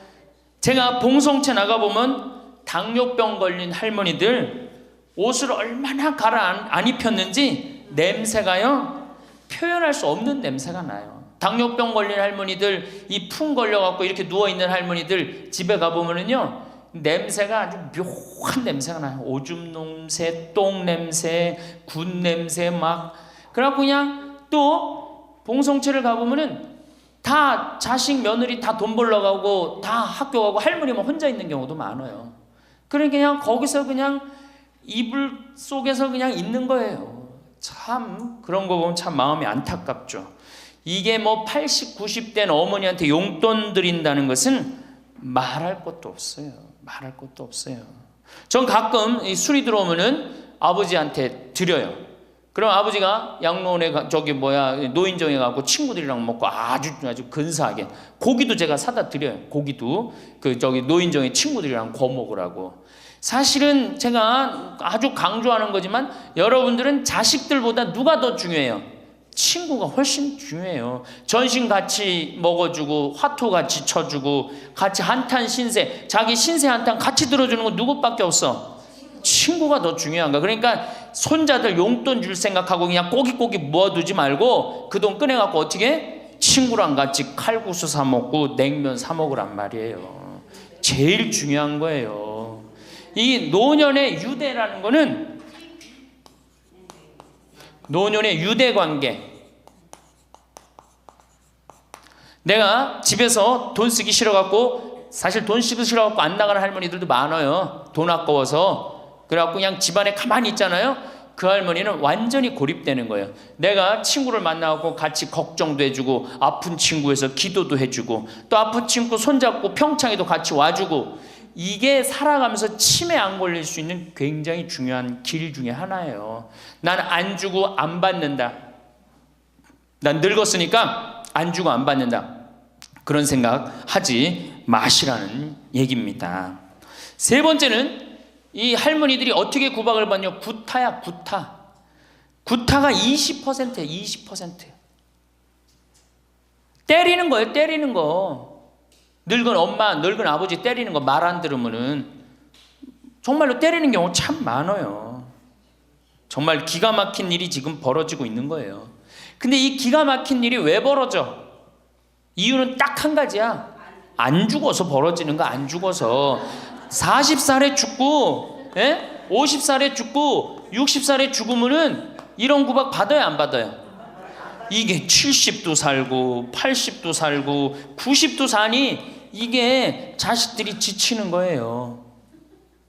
제가 봉송체 나가보면 당뇨병 걸린 할머니들 옷을 얼마나 갈아 안 입혔는지 냄새가요, 표현할 수 없는 냄새가 나요. 당뇨병 걸린 할머니들, 이 풍 걸려갖고 이렇게 누워있는 할머니들 집에 가보면은요, 냄새가 아주 묘한 냄새가 나요. 오줌 냄새, 똥 냄새, 군 냄새 막. 그래갖고 그냥 또 봉송체를 가보면은 다 자식 며느리 다 돈 벌러 가고 다 학교 가고 할머니만 혼자 있는 경우도 많아요. 그러니까 그냥 거기서 그냥 이불 속에서 그냥 있는 거예요. 참 그런 거 보면 참 마음이 안타깝죠. 이게 뭐 80, 90된 어머니한테 용돈 드린다는 것은 말할 것도 없어요. 말할 것도 없어요. 전 가끔 이 술이 들어오면은 아버지한테 드려요. 그럼 아버지가 양로원에 노인정에 가고 친구들이랑 먹고 아주 근사하게 고기도 제가 사다 드려요. 고기도 노인정에 친구들이랑 구워 먹으라고. 사실은 제가 아주 강조하는 거지만 여러분들은 자식들보다 누가 더 중요해요? 친구가 훨씬 중요해요. 전신 같이 먹어주고 화투 같이 쳐주고 같이 한탄 신세, 자기 신세 한탄 같이 들어주는 건 누구밖에 없어? 친구가 더 중요한 거야. 그러니까 손자들 용돈 줄 생각하고 그냥 꼬깃꼬깃 모아두지 말고 그 돈 꺼내갖고 어떻게? 친구랑 같이 칼국수 사 먹고 냉면 사 먹으란 말이에요. 제일 중요한 거예요. 이 노년의 유대라는 거는, 노년의 유대 관계. 내가 집에서 돈 쓰기 싫어갖고, 사실 돈 쓰기 싫어갖고 안 나가는 할머니들도 많아요. 돈 아까워서. 그래갖고 그냥 집안에 가만히 있잖아요. 그 할머니는 완전히 고립되는 거예요. 내가 친구를 만나고 같이 걱정도 해주고, 아픈 친구에서 기도도 해주고, 또 아픈 친구 손잡고 평창에도 같이 와주고, 이게 살아가면서 치매 안 걸릴 수 있는 굉장히 중요한 길 중에 하나예요. 난 안 주고 안 받는다. 난 늙었으니까 안 주고 안 받는다. 그런 생각 하지 마시라는 얘기입니다. 세 번째는 이 할머니들이 어떻게 구박을 받냐? 구타야, 구타. 구타가 20%예요, 20%. 때리는 거예요, 때리는 거. 늙은 엄마, 늙은 아버지 때리는 거 말 안 들으면은 정말로 때리는 경우 참 많아요. 정말 기가 막힌 일이 지금 벌어지고 있는 거예요. 근데 이 기가 막힌 일이 왜 벌어져? 이유는 딱 한 가지야. 안 죽어서 벌어지는 거, 안 죽어서. 40살에 죽고, 50살에 죽고, 60살에 죽으면은 이런 구박 받아요, 안 받아요? 이게 70도 살고, 80도 살고, 90도 사니 이게 자식들이 지치는 거예요.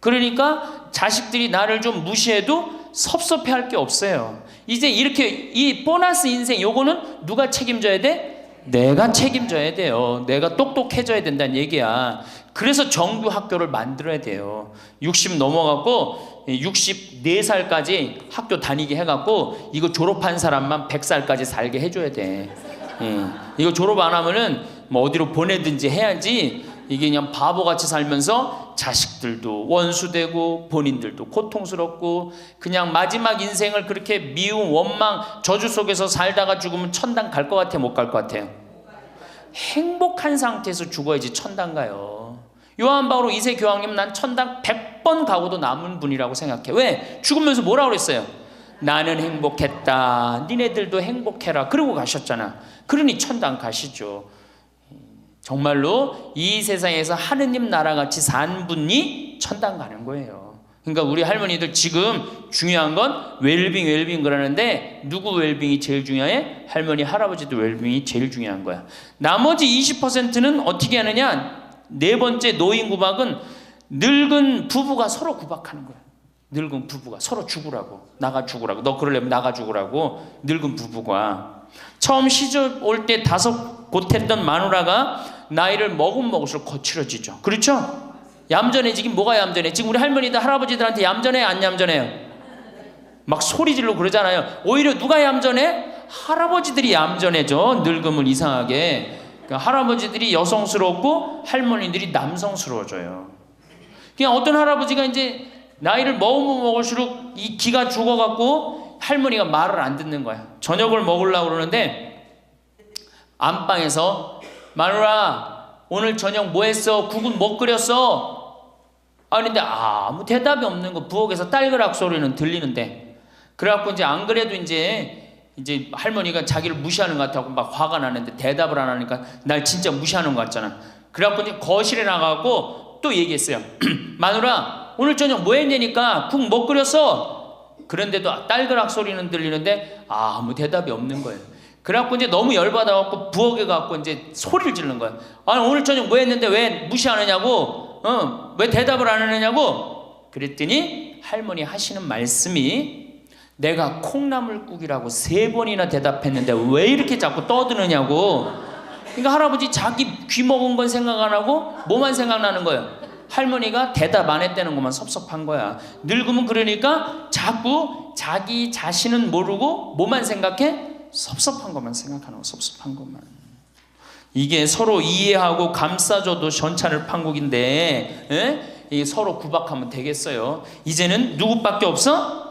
그러니까 자식들이 나를 좀 무시해도 섭섭해 할 게 없어요. 이제 이렇게 이 보너스 인생 요거는 누가 책임져야 돼? 내가 책임져야 돼요. 내가 똑똑해져야 된다는 얘기야. 그래서 정규 학교를 만들어야 돼요. 60 넘어갖고 64살까지 학교 다니게 해갖고 이거 졸업한 사람만 100살까지 살게 해줘야 돼. 이거 졸업 안 하면은 뭐 어디로 보내든지 해야지. 이게 그냥 바보같이 살면서 자식들도 원수되고 본인들도 고통스럽고 그냥 마지막 인생을 그렇게 미움, 원망, 저주 속에서 살다가 죽으면 천당 갈 것 같아요? 못 갈 것 같아요? 행복한 상태에서 죽어야지 천당 가요. 요한 바오로 2세 교황님, 난 천당 100번 가고도 남은 분이라고 생각해. 왜? 죽으면서 뭐라고 그랬어요? 나는 행복했다. 니네들도 행복해라. 그러고 가셨잖아. 그러니 천당 가시죠. 정말로 이 세상에서 하느님 나라 같이 산 분이 천당 가는 거예요. 그러니까 우리 할머니들 지금 중요한 건 웰빙 그러는데 누구 웰빙이 제일 중요해? 할머니 할아버지들 웰빙이 제일 중요한 거야. 나머지 20%는 어떻게 하느냐? 네 번째 노인 구박은 늙은 부부가 서로 구박하는 거야. 늙은 부부가 서로 죽으라고, 나가 죽으라고, 너 그러려면 나가 죽으라고. 늙은 부부가 처음 시집 올 때 다섯 못했던 마누라가 나이를 먹을수록 거칠어지죠. 그렇죠? 얌전해지긴 뭐가 얌전해? 지금 우리 할머니들 할아버지들한테 얌전해 안 얌전해요? 막 소리 질러 그러잖아요. 오히려 누가 얌전해? 할아버지들이 얌전해져. 늙으면 이상하게. 그러니까 할아버지들이 여성스럽고 할머니들이 남성스러워져요. 그냥 어떤 할아버지가 이제 나이를 먹으면 먹을수록 이 기가 죽어갖고 할머니가 말을 안 듣는 거야. 저녁을 먹으려고 그러는데 안방에서 마누라 오늘 저녁 뭐 했어? 국은 뭐 끓였어? 근데 아무 대답이 없는 거. 부엌에서 딸그락 소리는 들리는데. 그래갖고 이제 안 그래도 이제 할머니가 자기를 무시하는 것 같다고 막 화가 나는데 대답을 안 하니까 날 진짜 무시하는 것 같잖아. 그래갖고 이제 거실에 나가고 또 얘기했어요. 마누라 오늘 저녁 뭐 했냐니까 국 뭐 끓였어? 그런데도 딸그락 소리는 들리는데 아무 대답이 없는 거예요. 그래갖고 이제 너무 열받아갖고 부엌에 가갖고 이제 소리를 지르는 거야. 아니 오늘 저녁 뭐 했는데 왜 무시하느냐고? 왜 대답을 안 하느냐고? 그랬더니 할머니 하시는 말씀이 내가 콩나물국이라고 3번이나 대답했는데 왜 이렇게 자꾸 떠드느냐고. 그러니까 할아버지 자기 귀 먹은 건 생각 안 하고 뭐만 생각나는 거예요? 할머니가 대답 안 했다는 것만 섭섭한 거야. 늙으면 그러니까 자꾸 자기 자신은 모르고 뭐만 생각해? 섭섭한 것만 생각하는 거. 섭섭한 것만. 이게 서로 이해하고 감싸줘도 전차를 판국인데 이게 서로 구박하면 되겠어요? 이제는 누구밖에 없어?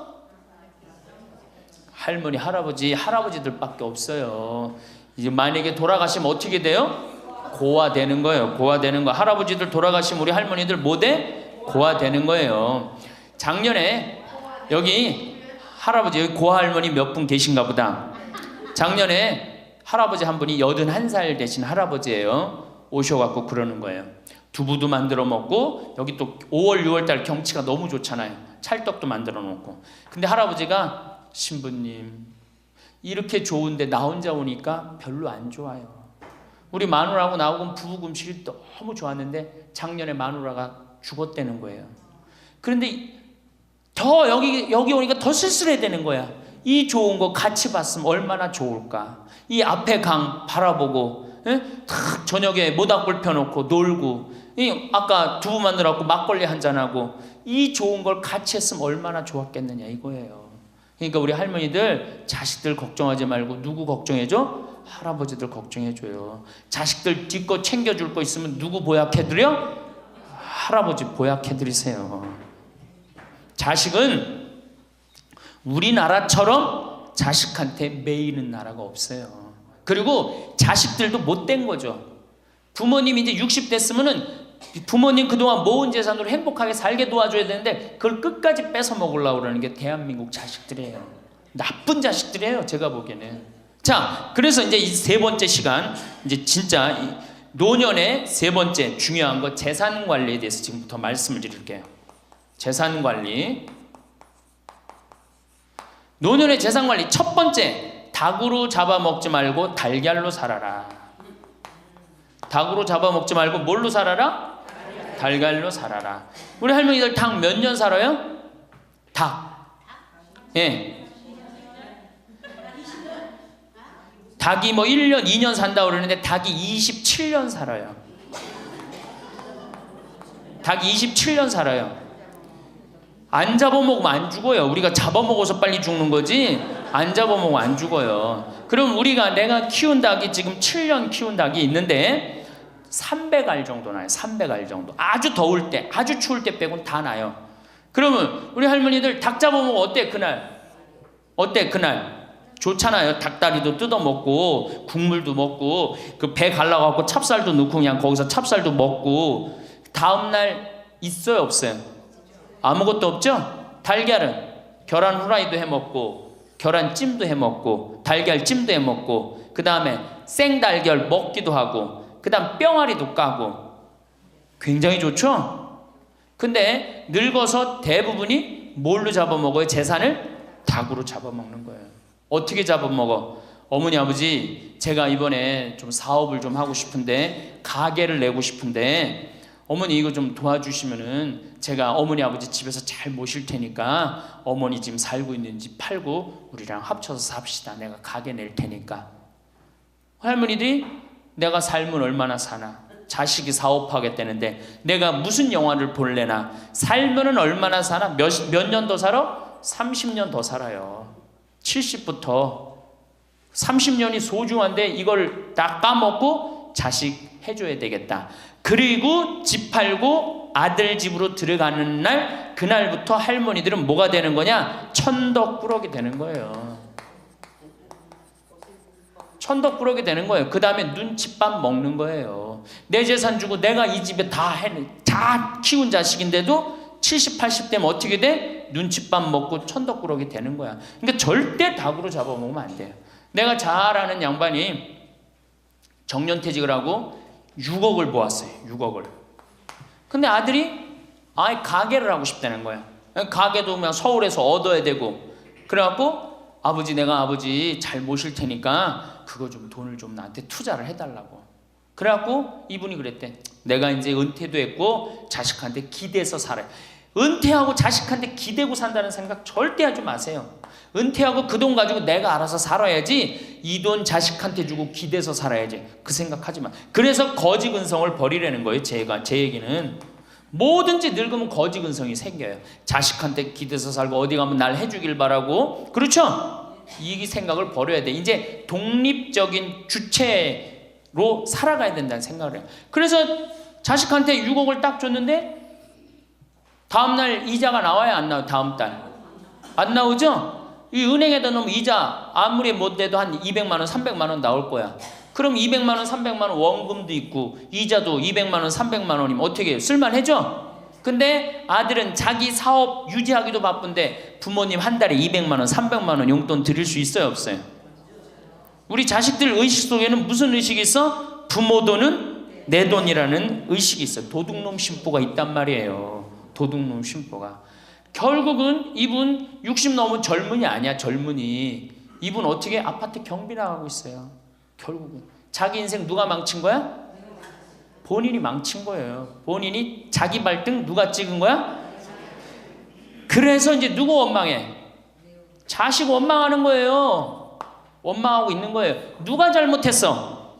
할머니 할아버지들밖에 없어요. 이제 만약에 돌아가시면 어떻게 돼요? 고아되는 거예요. 고아되는 거. 할아버지들 돌아가시면 우리 할머니들 뭐 돼? 고아되는 거예요. 작년에 여기 할아버지 여기 고아할머니 몇 분 계신가 보다. 작년에 할아버지 한 분이 81살 되신 할아버지예요. 오셔갖고 그러는 거예요. 두부도 만들어 먹고 여기 또 5월 6월달 경치가 너무 좋잖아요. 찰떡도 만들어 놓고. 근데 할아버지가 신부님 이렇게 좋은데 나 혼자 오니까 별로 안 좋아요. 우리 마누라하고 나하고 부부 금실이 너무 좋았는데 작년에 마누라가 죽었다는 거예요. 그런데 더 여기 오니까 더 쓸쓸해야 되는 거야. 이 좋은 거 같이 봤으면 얼마나 좋을까. 이 앞에 강 바라보고 탁 저녁에 모닥불 펴놓고 놀고 아까 두부 만들어갖고 막걸리 한잔하고 이 좋은 걸 같이 했으면 얼마나 좋았겠느냐 이거예요. 그러니까 우리 할머니들 자식들 걱정하지 말고 누구 걱정해줘? 할아버지들 걱정해줘요. 자식들 뒷거 챙겨줄 거 있으면 누구 보약해드려? 할아버지 보약해드리세요. 자식은 우리나라처럼 자식한테 매이는 나라가 없어요. 그리고 자식들도 못된 거죠. 부모님이 이제 60 됐으면은 부모님 그동안 모은 재산으로 행복하게 살게 도와줘야 되는데 그걸 끝까지 뺏어 먹으려고 그러는 게 대한민국 자식들이에요. 나쁜 자식들이에요. 제가 보기에는. 자, 그래서 이제 이 세 번째 시간, 이제 진짜 노년의 세 번째 중요한 거 재산 관리에 대해서 지금부터 말씀을 드릴게요. 재산 관리. 노년의 재산 관리 첫 번째, 닭으로 잡아먹지 말고 달걀로 살아라. 닭으로 잡아먹지 말고 뭘로 살아라? 달걀로 살아라. 우리 할머니들 닭 몇 년 살아요? 닭. 예. 닭이 뭐 1년, 2년 산다고 그러는데 닭이 27년 살아요. 닭이 27년 살아요. 안 잡아먹으면 안 죽어요. 우리가 잡아먹어서 빨리 죽는 거지 안 잡아먹으면 안 죽어요. 그럼 내가 키운 닭이 지금 7년 키운 닭이 있는데 300알 정도 나요. 300알 정도. 아주 더울 때, 아주 추울 때 빼고는 다 나요. 그러면 우리 할머니들 닭 잡아먹으면 어때 그날? 어때 그날? 좋잖아요. 닭다리도 뜯어먹고 국물도 먹고 그 배 갈라갖고 찹쌀도 넣고 그냥 거기서 찹쌀도 먹고 다음날 있어요 없어요? 아무것도 없죠? 달걀은 계란 후라이도 해 먹고 계란찜도 해 먹고 달걀찜도 해 먹고 그 다음에 생달걀 먹기도 하고 그 다음 뿅아리도 까고 굉장히 좋죠? 근데 늙어서 대부분이 뭘로 잡아먹어요? 재산을 닭으로 잡아먹는 거예요. 어떻게 잡아먹어? 어머니 아버지 제가 이번에 좀 사업을 좀 하고 싶은데 가게를 내고 싶은데 어머니 이거 좀 도와주시면은 제가 어머니 아버지 집에서 잘 모실 테니까 어머니 지금 살고 있는 집 팔고 우리랑 합쳐서 삽시다. 내가 가게 낼 테니까. 할머니들이 내가 살면 얼마나 사나, 자식이 사업하겠다는데 내가 무슨 영화를 볼래나, 살면은 얼마나 사나, 몇 년 더 살아? 30년 더 살아요. 70부터 30년이 소중한데 이걸 다 까먹고 자식 해줘야 되겠다. 그리고 집 팔고 아들 집으로 들어가는 날, 그날부터 할머니들은 뭐가 되는 거냐? 천덕꾸러기 되는 거예요. 천덕꾸러기 되는 거예요. 그 다음에 눈칫밥 먹는 거예요. 내 재산 주고 내가 이 집에 다 키운 자식인데도 70, 80 되면 어떻게 돼? 눈칫밥 먹고 천덕꾸러기 되는 거야. 그러니까 절대 닭으로 잡아먹으면 안 돼요. 내가 잘 아는 양반이 정년퇴직을 하고 6억을 모았어요. 6억을. 근데 아들이 가게를 하고 싶다는 거야. 가게도 그냥 서울에서 얻어야 되고. 그래갖고 아버지 내가 아버지 잘 모실 테니까 그거 좀 돈을 좀 나한테 투자를 해달라고. 그래갖고 이분이 그랬대. 내가 이제 은퇴도 했고 자식한테 기대서 살아요. 은퇴하고 자식한테 기대고 산다는 생각 절대 하지 마세요. 은퇴하고 그 돈 가지고 내가 알아서 살아야지 이 돈 자식한테 주고 기대서 살아야지 그 생각하지 마. 그래서 거지 근성을 버리라는 거예요. 제 얘기는 뭐든지 늙으면 거지 근성이 생겨요. 자식한테 기대서 살고 어디 가면 날 해주길 바라고, 그렇죠? 이 생각을 버려야 돼. 이제 독립적인 주체로 살아가야 된다는 생각을 해요. 그래서 자식한테 6억을 딱 줬는데 다음날 이자가 나와야 안 나와요? 다음 달 안 나오죠? 이 은행에다 넣으면 이자 아무리 못 돼도 한 200만 원, 300만 원 나올 거야. 그럼 200만 원, 300만 원 원금도 있고 이자도 200만 원, 300만 원이면 어떻게 해요? 쓸만해져? 근데 아들은 자기 사업 유지하기도 바쁜데 부모님 한 달에 200만 원, 300만 원 용돈 드릴 수 있어요, 없어요? 우리 자식들 의식 속에는 무슨 의식이 있어? 부모 돈은 내 돈이라는 의식이 있어요. 도둑놈 심보가 있단 말이에요. 도둑놈 심보가. 결국은 이분 60 넘은 젊은이 아니야. 젊은이. 이분 어떻게 아파트 경비 나가고 있어요. 결국은 자기 인생 누가 망친 거야? 본인이 망친 거예요. 본인이 자기 발등 누가 찍은 거야? 그래서 이제 누구 원망해? 자식 원망하는 거예요. 원망하고 있는 거예요. 누가 잘못했어?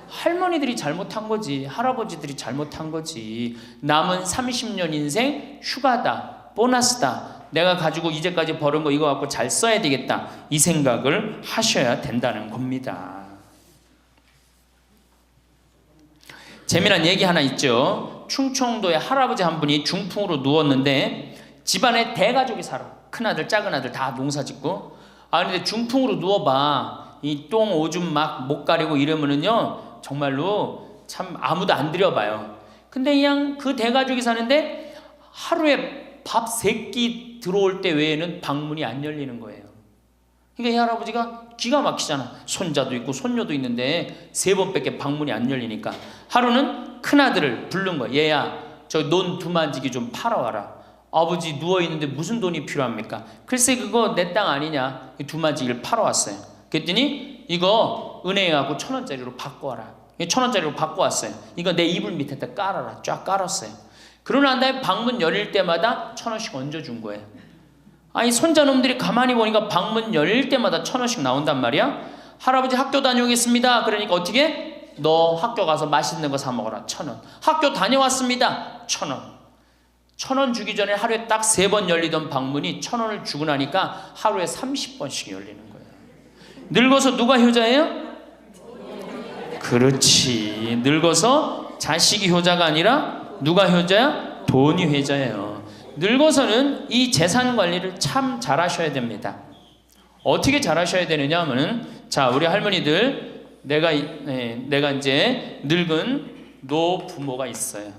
할머니들이 잘못한 거지. 할아버지들이 잘못한 거지. 남은 30년 인생 휴가다, 보너스다. 내가 가지고 이제까지 벌은 거 이거 갖고 잘 써야 되겠다. 이 생각을 하셔야 된다는 겁니다. 재미난 얘기 하나 있죠. 충청도에 할아버지 한 분이 중풍으로 누웠는데 집안에 대가족이 살아. 큰아들 작은아들 다 농사 짓고. 근데 중풍으로 누워봐. 이 똥 오줌 막 못 가리고 이러면은요 정말로 참 아무도 안 들여봐요. 근데 그냥 그 대가족이 사는데 하루에 밥 3끼 들어올 때 외에는 방문이 안 열리는 거예요. 그러니까 이 할아버지가 기가 막히잖아. 손자도 있고 손녀도 있는데 3번밖에 방문이 안 열리니까 하루는 큰아들을 부른 거야. 얘야 저 논 두만지기 좀 팔아와라. 아버지 누워있는데 무슨 돈이 필요합니까? 글쎄 그거 내 땅 아니냐. 두만지기를 팔아왔어요. 그랬더니 이거 은행에 가고 1,000원짜리로 바꿔와라. 1,000원짜리로 바꿔왔어요. 이거 내 이불 밑에다 깔아라. 쫙 깔았어요. 그러고 난 다음에 방문 열릴 때마다 1,000원씩 얹어준 거예요. 손자놈들이 가만히 보니까 방문 열릴 때마다 1,000원씩 나온단 말이야. 할아버지 학교 다녀오겠습니다. 그러니까 어떻게? 너 학교 가서 맛있는 거 사 먹어라. 1,000원. 학교 다녀왔습니다. 1,000원. 1,000원 주기 전에 하루에 딱 3번 열리던 방문이 1,000원을 주고 나니까 하루에 30번씩 열리는 거예요. 늙어서 누가 효자예요? 그렇지. 늙어서 자식이 효자가 아니라 누가 효자야? 돈이 효자예요. 늙어서는 이 재산 관리를 참 잘하셔야 됩니다. 어떻게 잘하셔야 되느냐 하면은, 자, 우리 할머니들, 내가 이제 늙은 노부모가 있어요.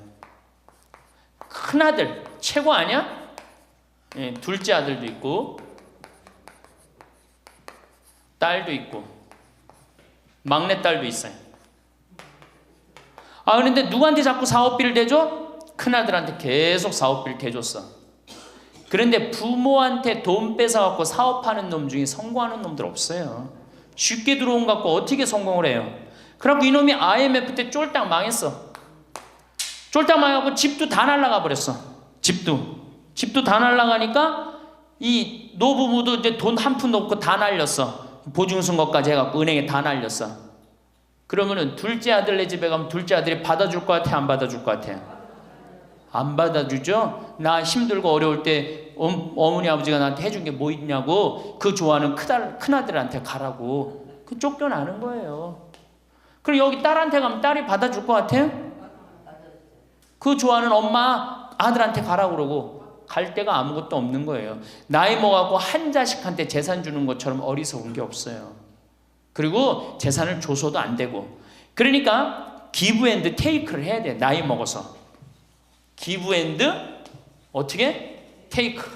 큰아들 최고 아니야? 예, 둘째 아들도 있고 딸도 있고 막내딸도 있어요. 그런데 누구한테 자꾸 사업비를 대줘? 큰아들한테 계속 사업비를 대줬어. 그런데 부모한테 돈 뺏어갖고 사업하는 놈 중에 성공하는 놈들 없어요. 쉽게 들어온 것 갖고 어떻게 성공을 해요? 그래갖고 이놈이 IMF 때 쫄딱 망했어. 쫄딱 망해갖고 집도 다 날라가 버렸어. 집도 다 날라가니까 이 노부부도 이제 돈 한 푼도 없고 다 날렸어. 보증선 것까지 해갖고 은행에 다 날렸어. 그러면은 둘째 아들네 집에 가면 둘째 아들이 받아줄 것 같아, 안 받아줄 것 같아? 안 받아주죠? 나 힘들고 어려울 때 어머니 아버지가 나한테 해준 게 뭐 있냐고 그 좋아하는 큰아들한테 가라고 그 쫓겨나는 거예요. 그리고 여기 딸한테 가면 딸이 받아줄 것 같아요? 그 좋아하는 엄마 아들한테 가라고 그러고 갈 데가 아무것도 없는 거예요. 나이 먹어갖고 한 자식한테 재산 주는 것처럼 어리석은 게 없어요. 그리고 재산을 줘서도 안 되고. 그러니까 기브 앤드 테이크를 해야 돼. 나이 먹어서 기브 앤드 어떻게? 테이크.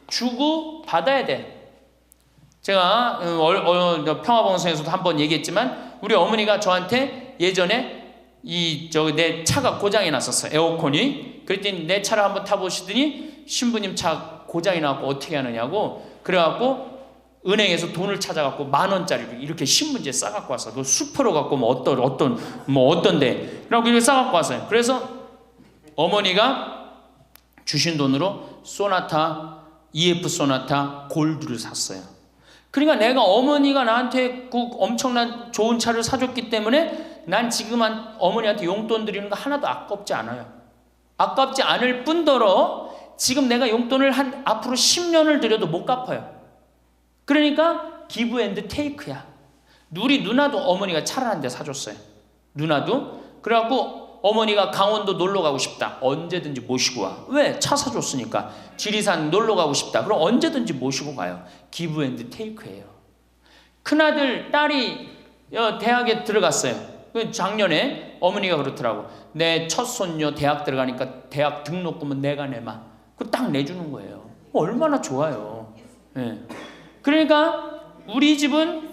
주고 받아야 돼. 제가 평화방송에서도 한번 얘기했지만 우리 어머니가 저한테 예전에 내 차가 고장이 났었어요. 에어컨이. 그랬더니 내 차를 한번 타보시더니 신부님 차 고장이 나고 어떻게 하느냐고 그래갖고 은행에서 돈을 찾아갖고 10,000원짜리를 이렇게 신문지에 싸갖고 왔어. 그 수표로 갖고 뭐 어떤데 그래갖고 이렇게 싸갖고 왔어요. 그래서 어머니가 주신 돈으로 소나타 EF 소나타 골드를 샀어요. 그러니까 내가 어머니가 나한테 그 엄청난 좋은 차를 사줬기 때문에 난 지금 어머니한테 용돈 드리는 거 하나도 아깝지 않아요. 아깝지 않을 뿐더러 지금 내가 용돈을 앞으로 10년을 들여도 못 갚아요. 그러니까 기브 앤드 테이크야. 우리 누나도 어머니가 차를 한 대 사줬어요. 누나도. 그래갖고 어머니가 강원도 놀러 가고 싶다. 언제든지 모시고 와. 왜? 차 사줬으니까. 지리산 놀러 가고 싶다. 그럼 언제든지 모시고 가요. 기브 앤드 테이크예요. 큰아들, 딸이 대학에 들어갔어요. 작년에 어머니가 그렇더라고. 내 첫 손녀 대학 들어가니까 대학 등록금은 내가 내마. 그거 딱 내주는 거예요. 얼마나 좋아요. 네. 그러니까 우리 집은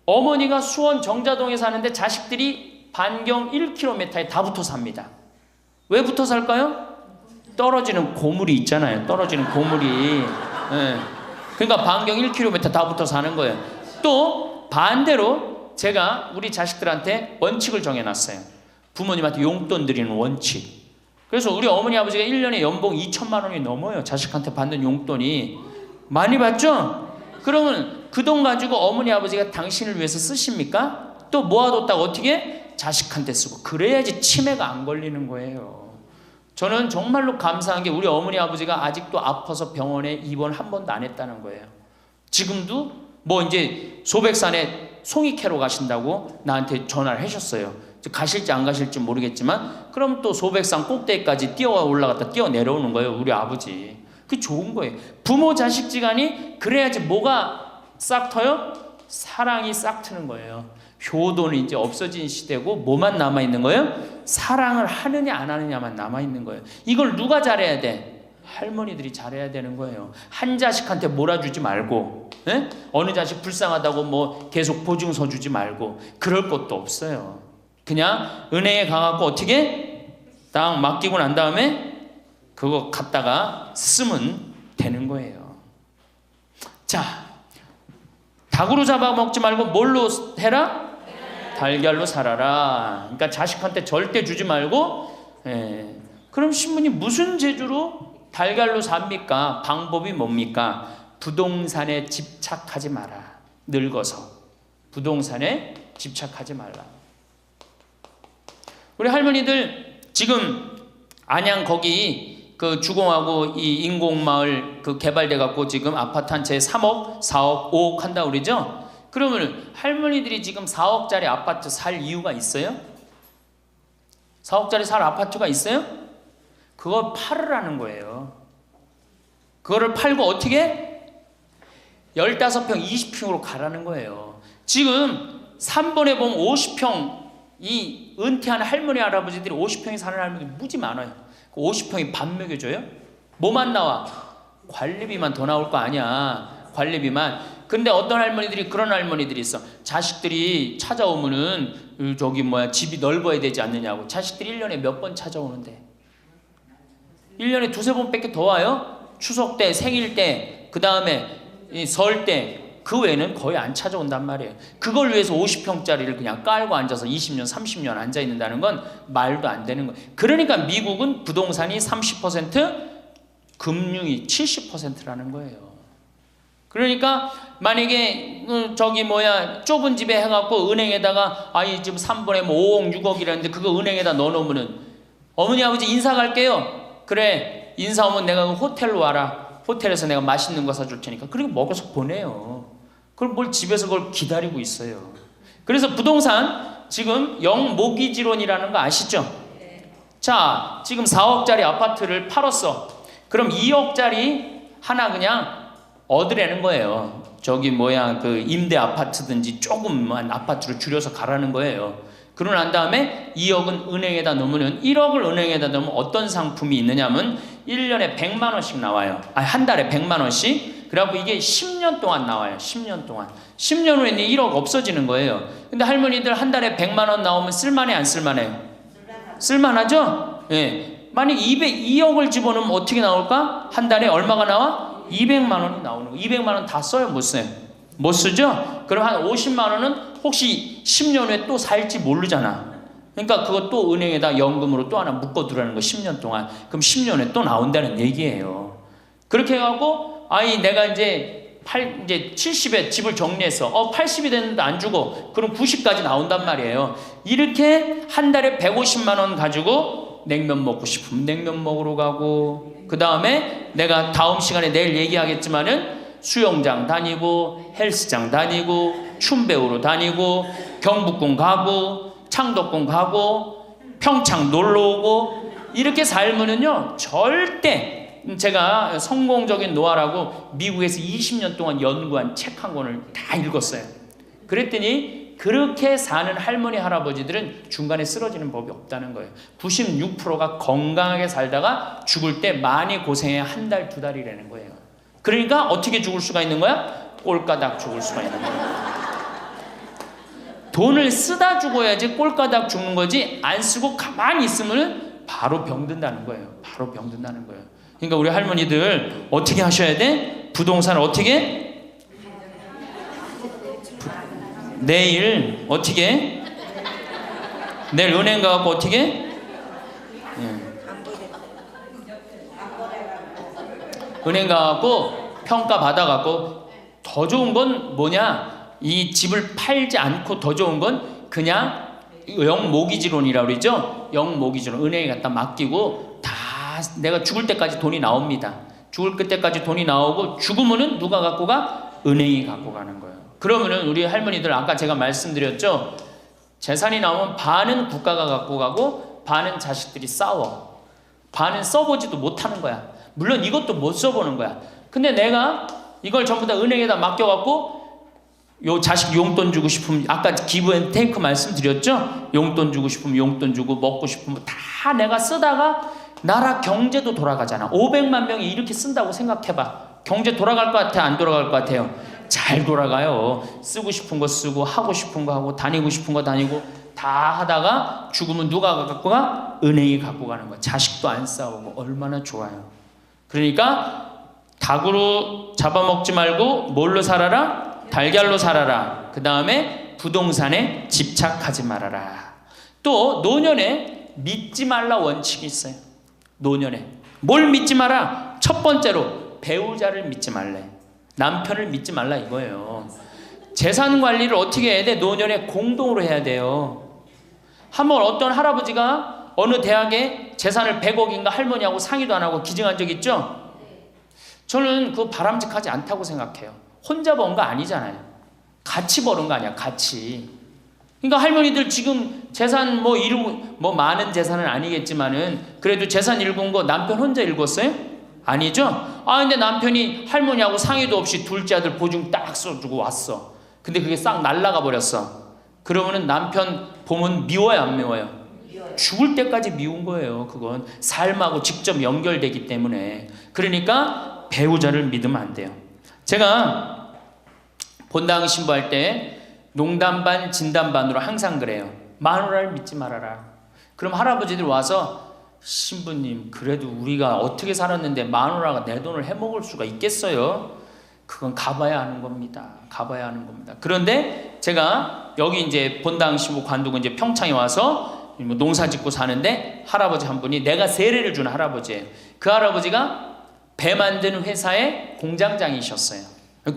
어머니가 수원 정자동에 사는데 자식들이 반경 1km에 다 붙어 삽니다. 왜 붙어 살까요? 떨어지는 고물이 있잖아요. 떨어지는 고물이. 네. 그러니까 반경 1km 다 붙어 사는 거예요. 또 반대로 제가 우리 자식들한테 원칙을 정해놨어요. 부모님한테 용돈 드리는 원칙. 그래서 우리 어머니 아버지가 1년에 연봉 2천만 원이 넘어요. 자식한테 받는 용돈이. 많이 받죠? 그러면 그 돈 가지고 어머니 아버지가 당신을 위해서 쓰십니까? 또 모아뒀다가 어떻게? 자식한테 쓰고. 그래야지 치매가 안 걸리는 거예요. 저는 정말로 감사한 게 우리 어머니 아버지가 아직도 아파서 병원에 입원 한 번도 안 했다는 거예요. 지금도 이제 소백산에 송이 캐러 가신다고 나한테 전화를 하셨어요. 가실지 안 가실지 모르겠지만 그럼 또 소백산 꼭대기까지 뛰어 올라갔다 뛰어 내려오는 거예요. 우리 아버지. 그게 좋은 거예요. 부모 자식 지간이 그래야지 뭐가 싹 터요? 사랑이 싹 트는 거예요. 효도는 이제 없어진 시대고 뭐만 남아있는 거예요? 사랑을 하느냐 안 하느냐만 남아있는 거예요. 이걸 누가 잘해야 돼? 할머니들이 잘해야 되는 거예요. 한 자식한테 몰아주지 말고 어느 자식 불쌍하다고 계속 보증서 주지 말고 그럴 것도 없어요. 그냥 은행에 가갖고 어떻게 딱 맡기고 난 다음에 그거 갖다가 쓰면 되는 거예요. 자, 닭으로 잡아먹지 말고 뭘로 해라? 달걀로 살아라. 그러니까 자식한테 절대 주지 말고. 그럼 신부님 무슨 재주로 달걀로 삽니까? 방법이 뭡니까? 부동산에 집착하지 마라. 늙어서 부동산에 집착하지 말라. 우리 할머니들 지금 안양 거기 그 주공하고 이 인공마을 그 개발돼 갖고 지금 아파트 한 채 3억, 4억, 5억 한다 그러죠? 그러면 할머니들이 지금 4억짜리 아파트 살 이유가 있어요? 4억짜리 살 아파트가 있어요? 그걸 팔으라는 거예요. 그거를 팔고 어떻게? 15평, 20평으로 가라는 거예요. 지금 3번에 보면 50평 이 은퇴한 할머니 할아버지들이 50평에 사는 할머니들이 무지 많아요. 그 50평이 밥 먹여줘요? 뭐만 나와? 관리비만 더 나올 거 아니야. 관리비만. 근데 어떤 할머니들이 그런 할머니들이 있어. 자식들이 찾아오면은 저기 뭐야 집이 넓어야 되지 않느냐고. 자식들이 1년에 몇 번 찾아오는데. 1년에 두세 번밖에 더 와요? 추석 때, 생일 때, 그 다음에 설 때. 그 외에는 거의 안 찾아온단 말이에요. 그걸 위해서 50평짜리를 그냥 깔고 앉아서 20년, 30년 앉아 있는다는 건 말도 안 되는 거예요. 그러니까 미국은 부동산이 30%, 금융이 70%라는 거예요. 그러니까 만약에 저기 뭐야 좁은 집에 해갖고 은행에다가 아이 지금 3분에 뭐 5억, 6억이라는데 그거 은행에다 넣어놓으면은 어머니 아버지 인사 갈게요. 그래 인사 오면 내가 호텔로 와라. 호텔에서 내가 맛있는 거 사줄 테니까. 그리고 먹여서 보내요. 그걸 뭘 집에서 그걸 기다리고 있어요. 그래서 부동산 지금 영모기지론이라는 거 아시죠? 자, 지금 4억짜리 아파트를 팔았어. 그럼 2억짜리 하나 그냥 얻으라는 거예요. 저기 뭐야 그 임대 아파트든지 조금만 아파트를 줄여서 가라는 거예요. 그러고 난 다음에 2억은 은행에다 넣으면 1억을 은행에다 넣으면 어떤 상품이 있느냐면 1년에 100만 원씩 나와요. 아니 한 달에 100만 원씩. 그래갖고 이게 10년 동안 나와요. 10년 동안. 10년 후에는 1억 없어지는 거예요. 근데 할머니들 한 달에 100만 원 나오면 쓸만해 안 쓸만해요? 쓸만하죠? 예. 만약 2억을 집어넣으면 어떻게 나올까? 한 달에 얼마가 나와? 200만 원이 나오는 거. 200만 원 다 써요? 못 써요? 못 쓰죠? 그럼 한 50만 원은 혹시 10년 후에 또 살지 모르잖아. 그러니까 그거 또 은행에다 연금으로 또 하나 묶어두라는 거 10년 동안. 그럼 10년 후에 또 나온다는 얘기예요. 그렇게 해갖고 아이 내가 이제 70에 집을 정리했어. 80이 됐는데 안 주고 그럼 90까지 나온단 말이에요. 이렇게 한 달에 150만 원 가지고 냉면 먹고 싶으면 냉면 먹으러 가고 그 다음에 내가 다음 시간에 내일 얘기하겠지만은 수영장 다니고 헬스장 다니고 춤 배우러 다니고 경복궁 가고 창덕궁 가고 평창 놀러 오고 이렇게 살면은요 절대 제가 성공적인 노하라고 미국에서 20년 동안 연구한 책 한 권을 다 읽었어요. 그랬더니 그렇게 사는 할머니 할아버지들은 중간에 쓰러지는 법이 없다는 거예요. 96%가 건강하게 살다가 죽을 때 많이 고생해 한 달, 두 달이라는 거예요. 그러니까 어떻게 죽을 수가 있는 거야? 꼴까닥 죽을 수가 있는 거야. 돈을 쓰다 죽어야지 꼴까닥 죽는 거지 안 쓰고 가만히 있으면 바로 병든다는 거예요. 바로 병든다는 거예요. 그러니까 우리 할머니들 어떻게 하셔야 돼? 부동산을 어떻게? 내일 어떻게? 내일 은행 가갖고 어떻게? 은행 가갖고 평가 받아갖고 더 좋은 건 뭐냐? 이 집을 팔지 않고 더 좋은 건 그냥 영모기지론이라고 그러죠? 영모기지론. 은행에 갖다 맡기고 다 내가 죽을 때까지 돈이 나옵니다. 죽을 때까지 돈이 나오고 죽으면은 누가 갖고 가? 은행이 갖고 가는 거예요. 그러면은 우리 할머니들 아까 제가 말씀드렸죠? 재산이 나오면 반은 국가가 갖고 가고 반은 자식들이 싸워. 반은 써보지도 못하는 거야. 물론 이것도 못 써보는 거야. 근데 내가 이걸 전부 다 은행에다 맡겨갖고 요 자식 용돈 주고 싶으면 아까 기브앤테이크 말씀드렸죠? 용돈 주고 싶으면 용돈 주고 먹고 싶으면 다 내가 쓰다가 나라 경제도 돌아가잖아. 500만 명이 이렇게 쓴다고 생각해봐. 경제 돌아갈 것 같아? 안 돌아갈 것 같아요? 잘 돌아가요. 쓰고 싶은 거 쓰고 하고 싶은 거 하고 다니고 싶은 거 다니고 다 하다가 죽으면 누가 갖고 가? 은행이 갖고 가는 거야. 자식도 안 싸우고 얼마나 좋아요. 그러니까 닭으로 잡아먹지 말고 뭘로 살아라? 달걀로 살아라. 그 다음에 부동산에 집착하지 말아라. 또 노년에 믿지 말라 원칙이 있어요. 노년에 뭘 믿지 마라? 첫 번째로 배우자를 믿지 말래. 남편을 믿지 말라 이거예요. 재산 관리를 어떻게 해야 돼? 노년에 공동으로 해야 돼요. 한번 어떤 할아버지가 어느 대학에 재산을 100억인가 할머니하고 상의도 안 하고 기증한 적 있죠? 저는 그거 바람직하지 않다고 생각해요. 혼자 번 거 아니잖아요. 같이 버는 거 아니야, 같이. 그러니까 할머니들 지금 재산 뭐 많은 재산은 아니겠지만은 그래도 재산 읽은 거 남편 혼자 읽었어요? 아니죠? 근데 남편이 할머니하고 상의도 없이 둘째 아들 보증 딱 써주고 왔어. 근데 그게 싹 날라가 버렸어. 그러면은 남편 보면 미워요, 안 미워요? 죽을 때까지 미운 거예요. 그건 삶하고 직접 연결되기 때문에. 그러니까 배우자를 믿으면 안 돼요. 제가 본당 신부할 때 농담 반 진담 반으로 항상 그래요. 마누라를 믿지 말아라. 그럼 할아버지들 와서 신부님 그래도 우리가 어떻게 살았는데 마누라가 내 돈을 해먹을 수가 있겠어요? 그건 가봐야 하는 겁니다. 가봐야 하는 겁니다. 그런데 제가 여기 이제 본당 신부 관두고 이제 평창에 와서 농사 짓고 사는데 할아버지 한 분이 내가 세례를 준 할아버지예요. 그 할아버지가 배 만드는 회사의 공장장이셨어요.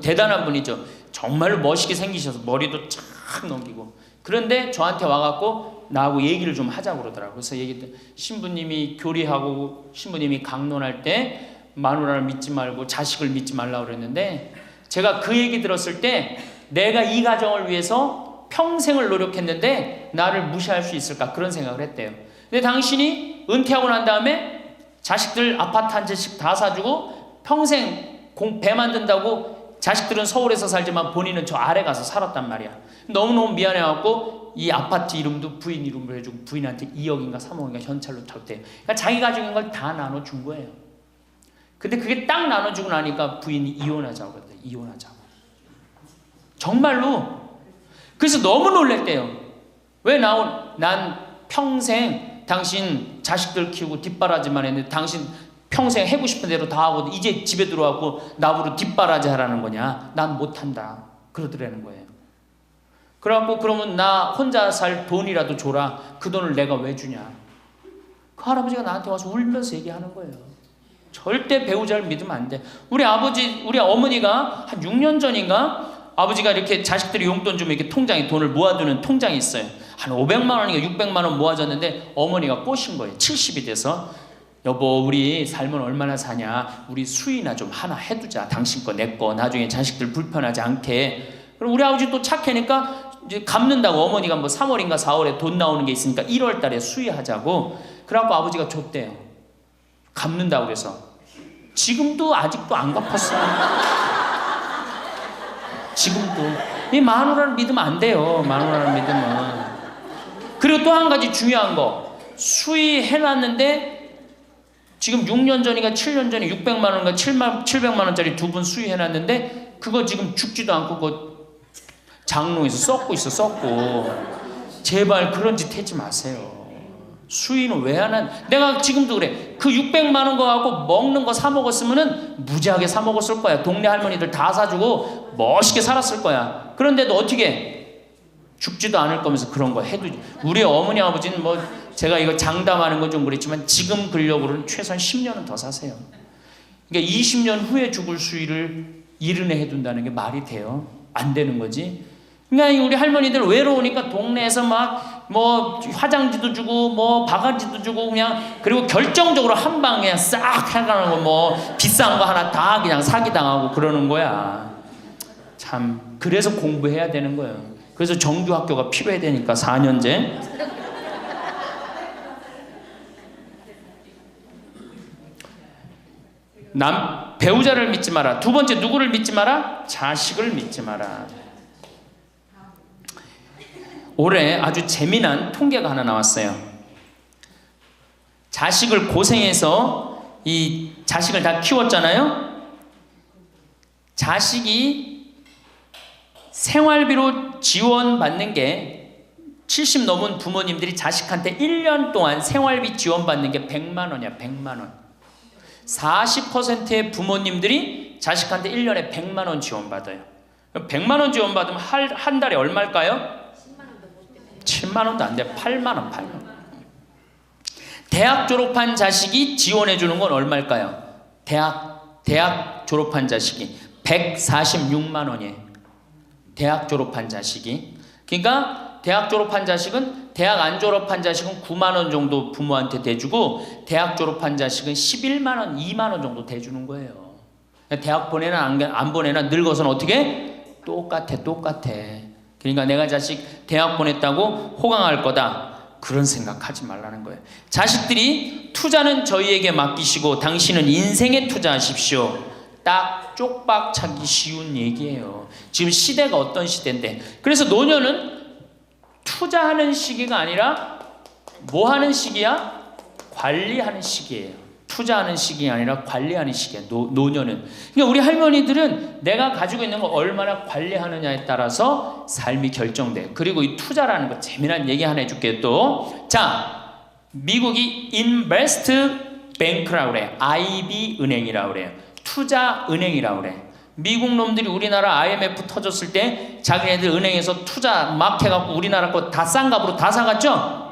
대단한 분이죠. 정말 멋있게 생기셔서 머리도 쫙 넘기고. 그런데 저한테 와갖고 나하고 얘기를 좀 하자고 그러더라고요. 그래서 얘기했더니 신부님이 교리하고 신부님이 강론할 때 마누라를 믿지 말고 자식을 믿지 말라고 그랬는데 제가 그 얘기 들었을 때 내가 이 가정을 위해서 평생을 노력했는데 나를 무시할 수 있을까 그런 생각을 했대요. 근데 당신이 은퇴하고 난 다음에 자식들 아파트 한 채씩 다 사주고 평생 배 만든다고 자식들은 서울에서 살지만 본인은 저 아래 가서 살았단 말이야. 너무너무 미안해갖고 이 아파트 이름도 부인 이름으로 해주고 부인한테 2억인가 3억인가 현찰로 줬대요. 그러니까 자기 가족인 걸 다 나눠준 거예요. 근데 그게 딱 나눠주고 나니까 부인이 이혼하자고 그랬대요. 이혼하자고. 정말로. 그래서 너무 놀랬대요. 왜 난 평생 당신 자식들 키우고 뒷바라지만 했는데 당신 평생 해고 싶은 대로 다 하고 이제 집에 들어와서 나보고 뒷바라지 하라는 거냐? 난 못한다. 그러더라는 거예요. 그래갖고 그러면 나 혼자 살 돈이라도 줘라. 그 돈을 내가 왜 주냐? 그 할아버지가 나한테 와서 울면서 얘기하는 거예요. 절대 배우자를 믿으면 안 돼. 우리 어머니가 한 6년 전인가 아버지가 이렇게 자식들이 용돈 주면 이렇게 통장에 돈을 모아두는 통장이 있어요. 한 500만 원인가 600만 원 모아졌는데 어머니가 꼬신 거예요. 70이 돼서 여보 우리 살면 얼마나 사냐. 우리 수의나 좀 하나 해두자. 당신 거 내 거 나중에 자식들 불편하지 않게. 그럼 우리 아버지 또 착하니까 이제 갚는다고 어머니가 뭐 3월인가 4월에 돈 나오는 게 있으니까 1월 달에 수의하자고. 그래갖고 아버지가 줬대요. 갚는다고 그래서. 지금도 아직도 안 갚았어요. 지금도. 이 마누라를 믿으면 안 돼요. 마누라를 믿으면. 그리고 또 한 가지 중요한 거. 수의해놨는데 지금 6년 전인가 7년 전에 600만 원인가 700만 원짜리 두 분 수의해놨는데 그거 지금 죽지도 않고 그거 장롱에서 썩고 있어. 썩고. 제발 그런 짓 하지 마세요. 수의는 왜 하나? 내가 지금도 그래. 그 600만 원 거 갖고 먹는 거 사 먹었으면은 무지하게 사 먹었을 거야. 동네 할머니들 다 사주고 멋있게 살았을 거야. 그런데도 어떻게 죽지도 않을 거면서 그런 거 해도. 우리 어머니 아버지는 뭐 제가 이거 장담하는 건 좀 그렇지만 지금 근력으로는 최소한 10년은 더 사세요. 그러니까 20년 후에 죽을 수의를 이른에 해둔다는 게 말이 돼요? 안 되는 거지. 그러니까 우리 할머니들 외로우니까 동네에서 막 뭐 화장지도 주고 뭐 바가지도 주고 그냥 그리고 결정적으로 한 방에 그냥 싹 해가는 거 뭐 비싼 거 하나 다 그냥 사기당하고 그러는 거야. 참 그래서 공부해야 되는 거예요. 그래서 정규학교가 필요해야 되니까 4년제. 배우자를 믿지 마라. 두 번째 누구를 믿지 마라? 자식을 믿지 마라. 올해 아주 재미난 통계가 하나 나왔어요. 자식을 고생해서 이 자식을 다 키웠잖아요. 자식이 생활비로 지원받는 게 70 넘은 부모님들이 자식한테 1년 동안 생활비 지원받는 게 100만 원이야. 100만 원. 40%의 부모님들이 자식한테 1년에 100만 원 지원받아요. 100만 원 지원받으면 한 달에 얼마일까요? 7만 원도 안 돼. 8만 원, 8만 원. 대학 졸업한 자식이 지원해 주는 건 얼마일까요? 대학 졸업한 자식이 146만 원이에요. 대학 졸업한 자식이. 그러니까 대학 졸업한 자식은 대학 안 졸업한 자식은 9만 원 정도 부모한테 대주고 대학 졸업한 자식은 11만 원, 2만 원 정도 대주는 거예요. 대학 보내나 안 보내나 늙어서는 어떻게? 똑같아. 그러니까 내가 자식 대학 보냈다고 호강할 거다. 그런 생각하지 말라는 거예요. 자식들이 투자는 저희에게 맡기시고 당신은 인생에 투자하십시오. 딱 쪽박 차기 쉬운 얘기예요. 지금 시대가 어떤 시대인데. 그래서 노년은 투자하는 시기가 아니라 뭐 하는 시기야? 관리하는 시기예요. 투자하는 시기가 아니라 관리하는 시기야. 노년은. 그러니까 우리 할머니들은 내가 가지고 있는 거 얼마나 관리하느냐에 따라서 삶이 결정돼. 그리고 이 투자라는 거 재미난 얘기 하나 해줄게요. 또 자, 미국이 인베스트 뱅크라고 그래. IB 은행이라고 그래요. 투자 은행이라고 그래. 미국 놈들이 우리나라 IMF 터졌을 때 자기네들 은행에서 투자 막 해갖고 우리나라 거 다 싼 값으로 다 사갔죠?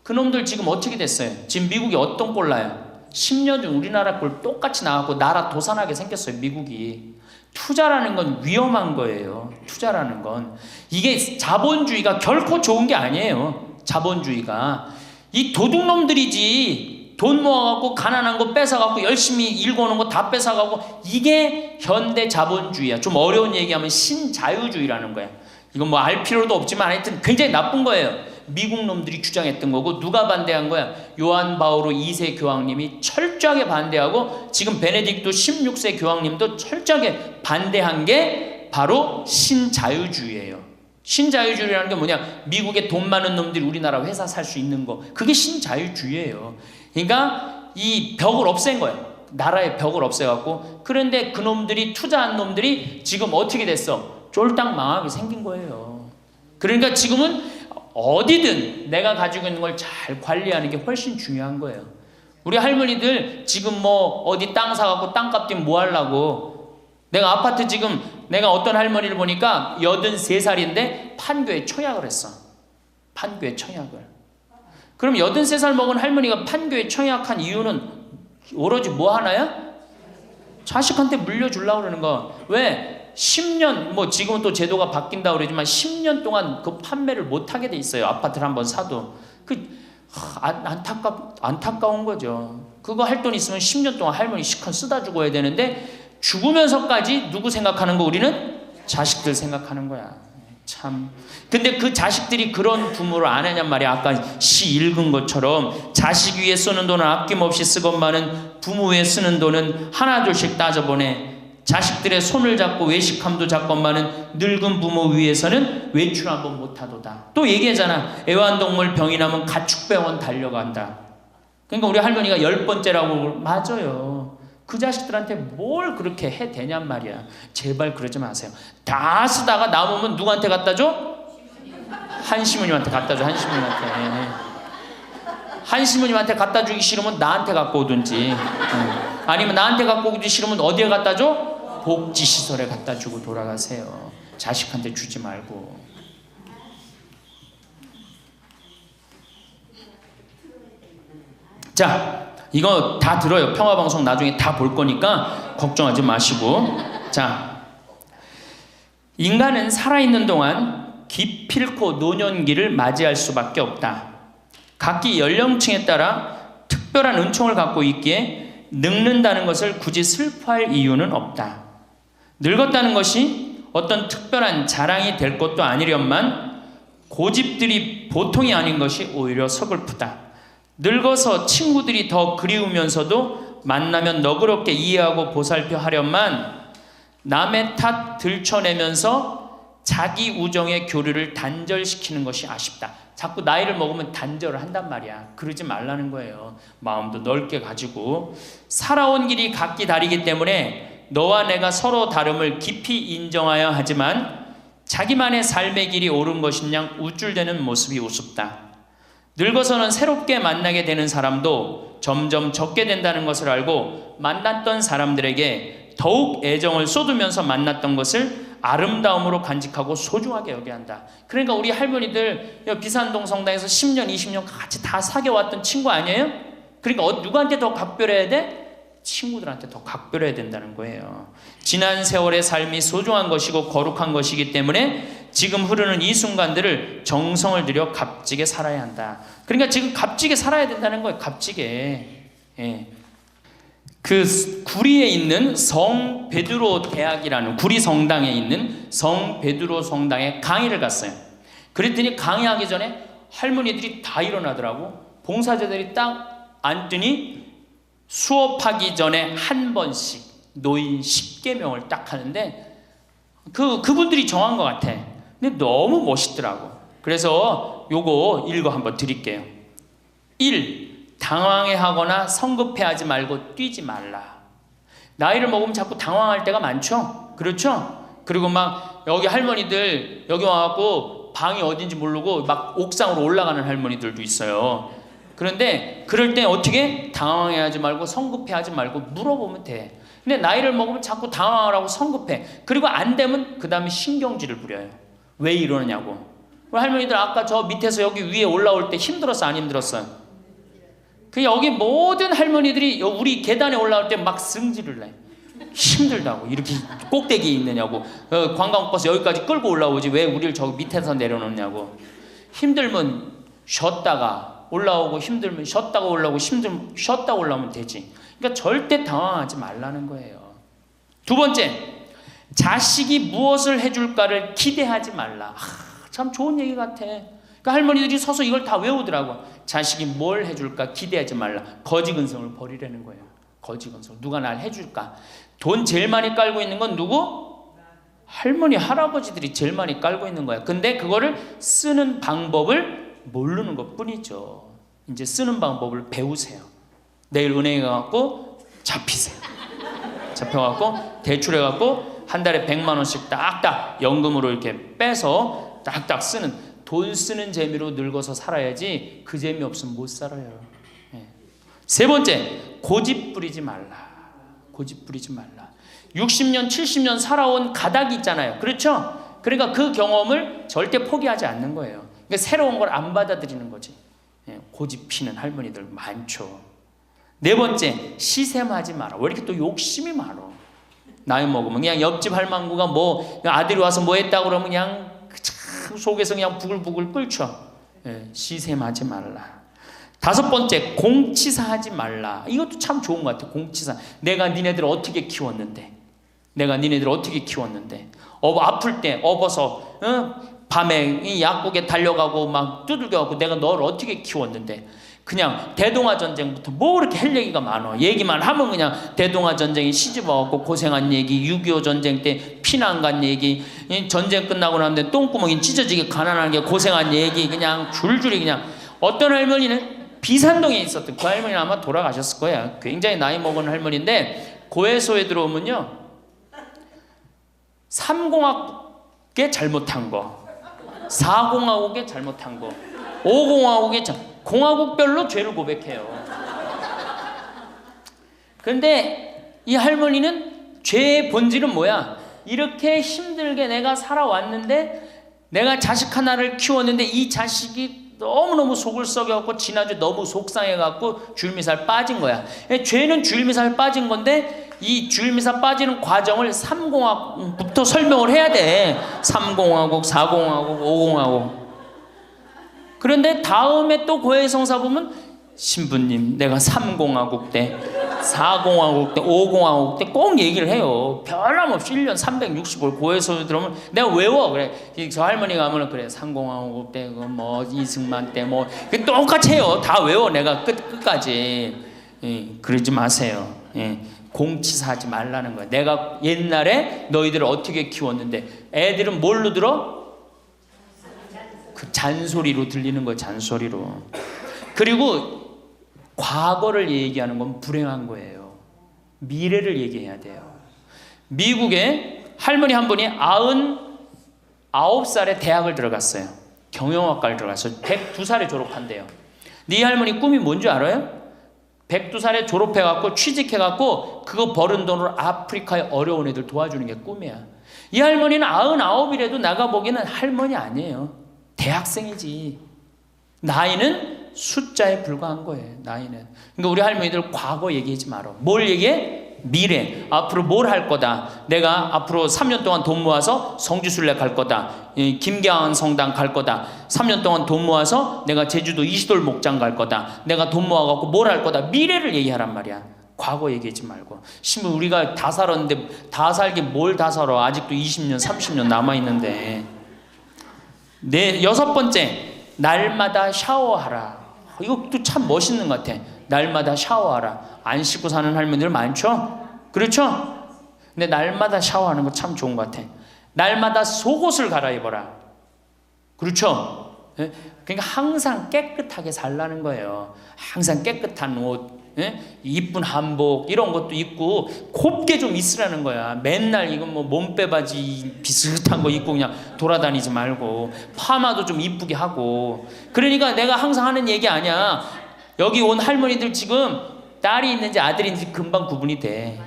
그 놈들 지금 어떻게 됐어요? 지금 미국이 어떤 꼴 나요? 10년 전 우리나라 꼴 똑같이 나왔고 나라 도산하게 생겼어요. 미국이. 투자라는 건 위험한 거예요. 투자라는 건. 이게 자본주의가 결코 좋은 게 아니에요. 자본주의가. 이 도둑놈들이지. 돈 모아갖고 가난한 거 뺏어갖고 열심히 일궈놓은 거 다 뺏어가고 이게 현대 자본주의야. 좀 어려운 얘기하면 신자유주의라는 거야. 이건 뭐 알 필요도 없지만 하여튼 굉장히 나쁜 거예요. 미국 놈들이 주장했던 거고 누가 반대한 거야? 요한 바오로 2세 교황님이 철저하게 반대하고 지금 베네딕토 16세 교황님도 철저하게 반대한 게 바로 신자유주의예요. 신자유주의라는 게 뭐냐? 미국에 돈 많은 놈들이 우리나라 회사 살 수 있는 거. 그게 신자유주의예요. 그러니까 이 벽을 없앤 거예요. 나라의 벽을 없애갖고. 그런데 그 놈들이 투자한 놈들이 지금 어떻게 됐어? 쫄딱 망하게 생긴 거예요. 그러니까 지금은 어디든 내가 가지고 있는 걸 잘 관리하는 게 훨씬 중요한 거예요. 우리 할머니들 지금 뭐 어디 땅 사갖고 땅값 뛰면 뭐 하려고. 내가 아파트 지금 내가 어떤 할머니를 보니까 83살인데 판교에 청약을 했어. 판교에 청약을. 그럼 83살 먹은 할머니가 판교에 청약한 이유는 오로지 뭐 하나야? 자식한테 물려주려고 그러는 거. 왜? 10년, 뭐 지금은 또 제도가 바뀐다고 그러지만 10년 동안 그 판매를 못하게 돼 있어요. 아파트를 한번 사도. 안타까운 거죠. 그거 할 돈 있으면 10년 동안 할머니 시컨 쓰다 죽어야 되는데 죽으면서까지 누구 생각하는 거? 우리는 자식들 생각하는 거야. 참. 근데 그 자식들이 그런 부모를 안 하냔 말이야. 아까 시 읽은 것처럼 자식 위에 쓰는 돈은 아낌없이 쓰건만은 부모 위에 쓰는 돈은 하나둘씩 따져보내. 자식들의 손을 잡고 외식함도 잡건만은 늙은 부모 위해서는 외출 한번 못하도다. 또 얘기하잖아. 애완동물 병이 나면 가축병원 달려간다. 그러니까 우리 할머니가 10번째라고. 맞아요. 그 자식들한테 뭘 그렇게 해대냔 말이야. 제발 그러지 마세요. 다 쓰다가 남으면 누구한테 갖다 줘? 한시모님한테 갖다 줘. 한시모님한테. 한시모님한테 갖다 주기 싫으면 나한테 갖고 오든지. 아니면 나한테 갖고 오기 싫으면 어디에 갖다 줘? 복지시설에 갖다 주고 돌아가세요. 자식한테 주지 말고. 자, 이거 다 들어요. 평화방송 나중에 다 볼 거니까 걱정하지 마시고. 자, 인간은 살아있는 동안 기필코 노년기를 맞이할 수밖에 없다. 각기 연령층에 따라 특별한 은총을 갖고 있기에 늙는다는 것을 굳이 슬퍼할 이유는 없다. 늙었다는 것이 어떤 특별한 자랑이 될 것도 아니련만 고집들이 보통이 아닌 것이 오히려 서글프다. 늙어서 친구들이 더 그리우면서도 만나면 너그럽게 이해하고 보살펴 하련만 남의 탓 들춰내면서 자기 우정의 교류를 단절시키는 것이 아쉽다. 자꾸 나이를 먹으면 단절을 한단 말이야. 그러지 말라는 거예요. 마음도 넓게 가지고. 살아온 길이 각기 다르기 때문에 너와 내가 서로 다름을 깊이 인정하여야 하지만 자기만의 삶의 길이 옳은 것인 양 우쭐대는 모습이 우습다. 늙어서는 새롭게 만나게 되는 사람도 점점 적게 된다는 것을 알고 만났던 사람들에게 더욱 애정을 쏟으면서 만났던 것을 아름다움으로 간직하고 소중하게 여겨야 한다. 그러니까 우리 할머니들 비산동 성당에서 10년, 20년 같이 다 사귀어왔던 친구 아니에요? 그러니까 누구한테 더 각별해야 돼? 친구들한테 더 각별해야 된다는 거예요. 지난 세월의 삶이 소중한 것이고 거룩한 것이기 때문에 지금 흐르는 이 순간들을 정성을 들여 값지게 살아야 한다. 그러니까 지금 값지게 살아야 된다는 거예요. 값지게. 예. 그 구리에 있는 성 베드로 대학이라는 구리 성당에 있는 성 베드로 성당에 강의를 갔어요. 그랬더니 강의하기 전에 할머니들이 다 일어나더라고. 봉사자들이 딱 앉더니 수업하기 전에 한 번씩 노인 10계명을 딱 하는데 그분들이 정한 것 같아. 근데 너무 멋있더라고. 그래서 요거 읽어 한번 드릴게요. 1. 당황해하거나 성급해하지 말고 뛰지 말라. 나이를 먹으면 자꾸 당황할 때가 많죠. 그렇죠? 그리고 막 여기 할머니들 여기 와갖고 방이 어딘지 모르고 막 옥상으로 올라가는 할머니들도 있어요. 그런데 그럴 때 어떻게? 당황해하지 말고 성급해하지 말고 물어보면 돼. 근데 나이를 먹으면 자꾸 당황을 하고 성급해. 그리고 안 되면 그 다음에 신경질을 부려요. 왜 이러느냐고. 우리 할머니들 아까 저 밑에서 여기 위에 올라올 때 힘들었어 안 힘들었어요? 그 여기 모든 할머니들이 우리 계단에 올라올 때 막 승질을 내. 힘들다고. 이렇게 꼭대기에 있느냐고. 관광버스 여기까지 끌고 올라오지 왜 우리를 저기 밑에서 내려놓냐고. 힘들면 쉬었다가 올라오고 힘들면 쉬었다가 올라오고 힘들면 쉬었다가 올라오면 되지. 그러니까 절대 당황하지 말라는 거예요. 두 번째, 자식이 무엇을 해줄까를 기대하지 말라. 참 좋은 얘기 같아. 그러니까 할머니들이 서서 이걸 다 외우더라고. 자식이 뭘 해줄까 기대하지 말라. 거지근성을 버리라는 거예요. 거지근성. 누가 날 해줄까. 돈 제일 많이 깔고 있는 건 누구? 할머니 할아버지들이 제일 많이 깔고 있는 거야. 근데 그거를 쓰는 방법을 모르는 것 뿐이죠. 이제 쓰는 방법을 배우세요. 내일 은행에 가갖고 잡히세요. 잡혀갖고 대출해갖고 한 달에 100만 원씩 딱딱 연금으로 이렇게 빼서 딱딱 쓰는, 돈 쓰는 재미로 늙어서 살아야지 그 재미 없으면 못 살아요. 세 번째, 고집 부리지 말라. 고집 부리지 말라. 60년 70년 살아온 가닥이 있잖아요. 그렇죠? 그러니까 그 경험을 절대 포기하지 않는 거예요. 그러니까 새로운 걸 안 받아들이는 거지. 고집 피는 할머니들 많죠. 네 번째, 시샘하지 마라. 왜 이렇게 또 욕심이 많아? 나이 먹으면 그냥 옆집 할망구가 뭐 아들이 와서 뭐 했다고 그러면 그냥 참 속에서 그냥 부글부글 끓죠. 시샘하지 말라. 다섯 번째, 공치사하지 말라. 이것도 참 좋은 것 같아. 공치사. 내가 니네들 어떻게 키웠는데, 내가 니네들 어떻게 키웠는데, 아플 때 업어서 밤에 이 약국에 달려가고 막 두들겨갖고 내가 너를 어떻게 키웠는데. 그냥 대동아 전쟁부터 뭐 그렇게 할 얘기가 많아. 얘기만 하면 그냥 대동아 전쟁이 시집와갖고 고생한 얘기, 6.25 전쟁 때 피난 간 얘기, 전쟁 끝나고 나는데 똥구멍이 찢어지게 가난한 게 고생한 얘기, 그냥 줄줄이 그냥. 어떤 할머니는 비산동에 있었던 그 할머니는 아마 돌아가셨을 거야. 굉장히 나이 먹은 할머니인데 고해소에 들어오면요, 3공학에 잘못한 거, 4공화국에 잘못한 거, 5공화국에 공화국별로 죄를 고백해요. 그런데 이 할머니는 죄의 본질은 뭐야? 이렇게 힘들게 내가 살아왔는데, 내가 자식 하나를 키웠는데 이 자식이 너무너무 속을 썩여갖고 지난주 너무 속상해갖고 줄미살 빠진 거야. 죄는 줄미살 빠진 건데 이 줄미살 빠지는 과정을 3공화국부터 설명을 해야 돼. 3공화국, 4공화국, 5공화국. 그런데 다음에 또 고해성사 보면 신부님 내가 3공화국 때, 4공화국 때, 5공화국 때 꼭 얘기를 해요. 변함없이 1년 365일 고해성사 들어오면 내가 외워. 그래, 저 할머니가 하면 그래 3공화국 때 뭐 이승만 때 뭐 똑같이 해요. 다 외워 내가 끝까지. 그러지 마세요. 공치사하지 말라는 거야. 내가 옛날에 너희들을 어떻게 키웠는데. 애들은 뭘로 들어? 그 잔소리로 들리는 거예요. 잔소리로. 그리고 과거를 얘기하는 건 불행한 거예요. 미래를 얘기해야 돼요. 미국에 할머니 한 분이 99살에 대학을 들어갔어요. 경영학과를 들어갔어요. 102살에 졸업한대요. 네 할머니 꿈이 뭔지 알아요? 102살에 졸업해갖고 취직해갖고 그거 버는 돈으로 아프리카의 어려운 애들 도와주는 게 꿈이야. 이 할머니는 99이라도 나가 보기에는 할머니 아니에요. 대학생이지. 나이는 숫자에 불과한 거예요. 나이는. 그러니까 우리 할머니들 과거 얘기하지 마라. 뭘 얘기해? 미래. 앞으로 뭘 할 거다. 내가 앞으로 3년 동안 돈 모아서 성지순례 갈 거다. 김계한 성당 갈 거다. 3년 동안 돈 모아서 내가 제주도 이시돌 목장 갈 거다. 내가 돈 모아갖고 뭘 할 거다. 미래를 얘기하란 말이야. 과거 얘기하지 말고. 심지어 우리가 다 살았는데 다 살기 뭘 다 살아. 아직도 20년 30년 남아있는데. 여섯 번째, 날마다 샤워하라. 이것도 참 멋있는 것 같아. 날마다 샤워하라. 안 씻고 사는 할머니들 많죠? 그렇죠? 근데 날마다 샤워하는 거 참 좋은 것 같아. 날마다 속옷을 갈아입어라. 그렇죠? 예? 그러니까 항상 깨끗하게 살라는 거예요. 항상 깨끗한 옷, 예? 이쁜 한복 이런 것도 입고 곱게 좀 있으라는 거야. 맨날 이건 뭐 몸빼바지 비슷한 거 입고 그냥 돌아다니지 말고 파마도 좀 이쁘게 하고. 그러니까 내가 항상 하는 얘기 아니야. 여기 온 할머니들 지금 딸이 있는지 아들이 있는지 금방 구분이 돼.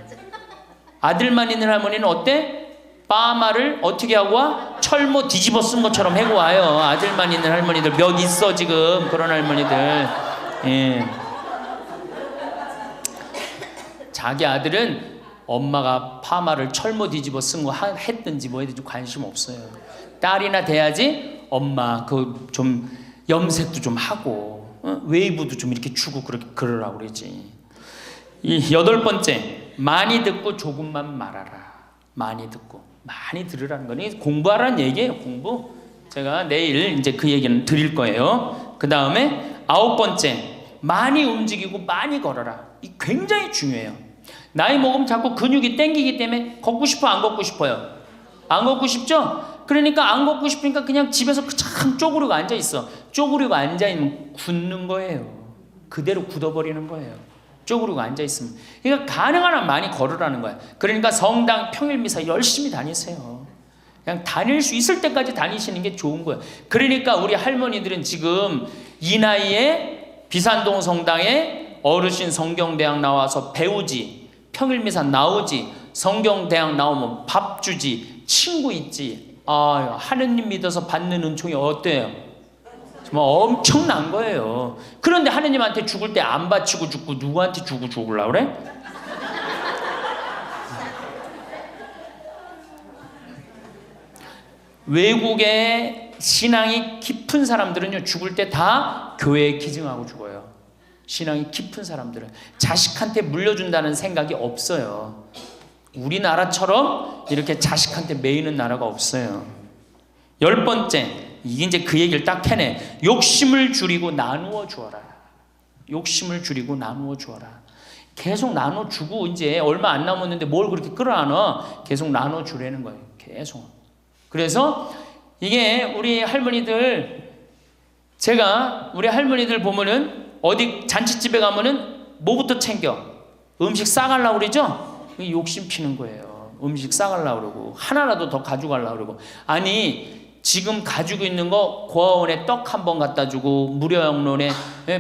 아들만 있는 할머니는 어때? 파마를 어떻게 하고 와? 철모 뒤집어 쓴 것처럼 해고 와요. 아들만 있는 할머니들 몇 있어 지금 그런 할머니들. 예. 자기 아들은 엄마가 파마를 철모 뒤집어 쓴 거 했든지 뭐 했든지 관심 없어요. 딸이나 돼야지 엄마 그 좀 염색도 좀 하고 웨이브도 좀 이렇게 주고 그러라고 그러지. 이 8번째, 많이 듣고 조금만 말하라. 많이 듣고 많이 들으라는 거니 공부하라는 얘기예요. 공부. 제가 내일 이제 그 얘기는 드릴 거예요. 그 다음에 9번째, 많이 움직이고 많이 걸어라. 이 굉장히 중요해요. 나이 먹으면 자꾸 근육이 땡기기 때문에 걷고 싶어 안 걷고 싶어요? 안 걷고 싶죠? 그러니까 안 걷고 싶으니까 그냥 집에서 참 쪼그리고 앉아 있어. 쪼그리고 앉아 있으면 굳는 거예요. 그대로 굳어버리는 거예요. 쪼그리고 앉아 있으면. 그러니까 가능한 한 많이 걸으라는 거야. 그러니까 성당 평일 미사 열심히 다니세요. 그냥 다닐 수 있을 때까지 다니시는 게 좋은 거예요. 그러니까 우리 할머니들은 지금 이 나이에 비산동 성당에 어르신 성경대학 나와서 배우지, 평일 미사 나오지, 성경대학 나오면 밥 주지, 친구 있지. 아, 하느님 믿어서 받는 은총이 어때요? 정말 엄청난 거예요. 그런데 하느님한테 죽을 때 안 바치고 죽고 누구한테 주고 죽으려고 그래? 외국에 신앙이 깊은 사람들은요, 죽을 때 다 교회에 기증하고 죽어요. 신앙이 깊은 사람들은 자식한테 물려준다는 생각이 없어요. 우리나라처럼 이렇게 자식한테 매이는 나라가 없어요. 10번째, 이게 이제 그 얘기를 딱 해내. 욕심을 줄이고 나누어 주어라. 욕심을 줄이고 나누어 주어라. 계속 나눠 주고 이제 얼마 안 남았는데 뭘 그렇게 끌어안아? 계속 나눠 주라는 거예요. 계속. 그래서 이게 우리 할머니들, 제가 우리 할머니들 보면은 어디 잔치집에 가면은 뭐부터 챙겨? 음식 싸가려고 그러죠? 욕심 피는 거예요. 음식 싸가려고 그러고 하나라도 더 가져가려고 그러고. 아니 지금 가지고 있는 거 고아원에 떡 한 번 갖다 주고 무료양론에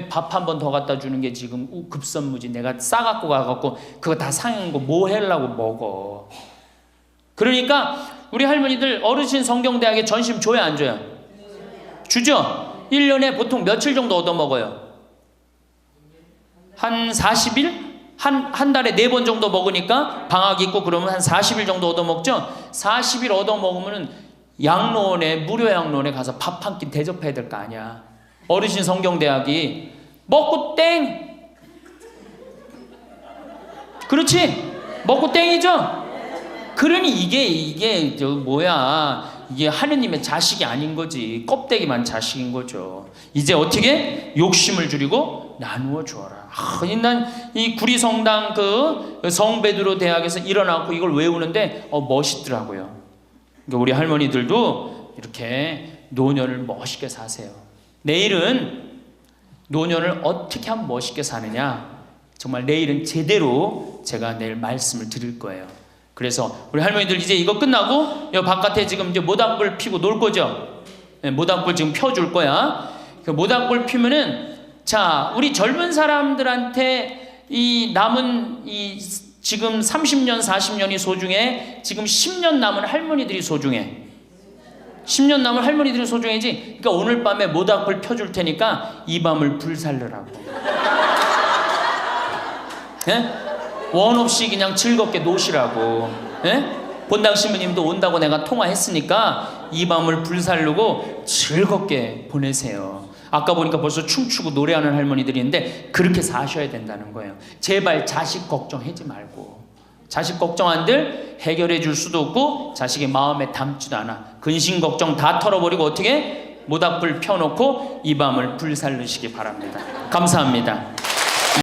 밥 한 번 더 갖다 주는 게 지금 급선무지. 내가 싸갖고 가갖고 그거 다 상한 거 뭐 하려고 먹어. 그러니까 우리 할머니들 어르신 성경대학에 전심 줘요 안 줘요? 주죠? 1년에 보통 며칠 정도 얻어먹어요? 한 40일? 한 달에 4번 정도 먹으니까 방학 있고 그러면 한 40일 정도 얻어먹죠? 40일 얻어먹으면 양로원에, 무료 양로원에 가서 밥 한 끼 대접해야 될 거 아니야. 어르신 성경대학이 먹고 땡! 그렇지? 먹고 땡이죠? 그러니 이게 이게 하느님의 자식이 아닌 거지. 껍데기만 자식인 거죠. 이제 어떻게? 욕심을 줄이고 나누어 주어라. 난 이 구리성당 그 성베드로 대학에서 일어나고 이걸 외우는데 멋있더라고요. 그러니까 우리 할머니들도 이렇게 노년을 멋있게 사세요. 내일은 노년을 어떻게 하면 멋있게 사느냐, 정말 내일은 제대로 제가 내일 말씀을 드릴 거예요. 그래서 우리 할머니들 이제 이거 끝나고 여 바깥에 지금 이제 모닥불 피고 놀 거죠? 네, 모닥불 지금 펴줄 거야. 그 모닥불 피면은, 자, 우리 젊은 사람들한테 이 남은 이 지금 30년 40년이 소중해. 지금 10년 남은 할머니들이 소중해. 10년 남은 할머니들이 소중해지. 그러니까 오늘 밤에 모닥불 펴줄 테니까 이 밤을 불살르라고. 네? 원 없이 그냥 즐겁게 노시라고. 예? 본당 신부님도 온다고 내가 통화했으니까 이 밤을 불살르고 즐겁게 보내세요. 아까 보니까 벌써 춤추고 노래하는 할머니들이 있는데 그렇게 사셔야 된다는 거예요. 제발 자식 걱정하지 말고. 자식 걱정한들 해결해 줄 수도 없고 자식의 마음에 담지도 않아. 근심 걱정 다 털어버리고 어떻게? 모닥불 펴놓고 이 밤을 불살르시기 바랍니다. 감사합니다.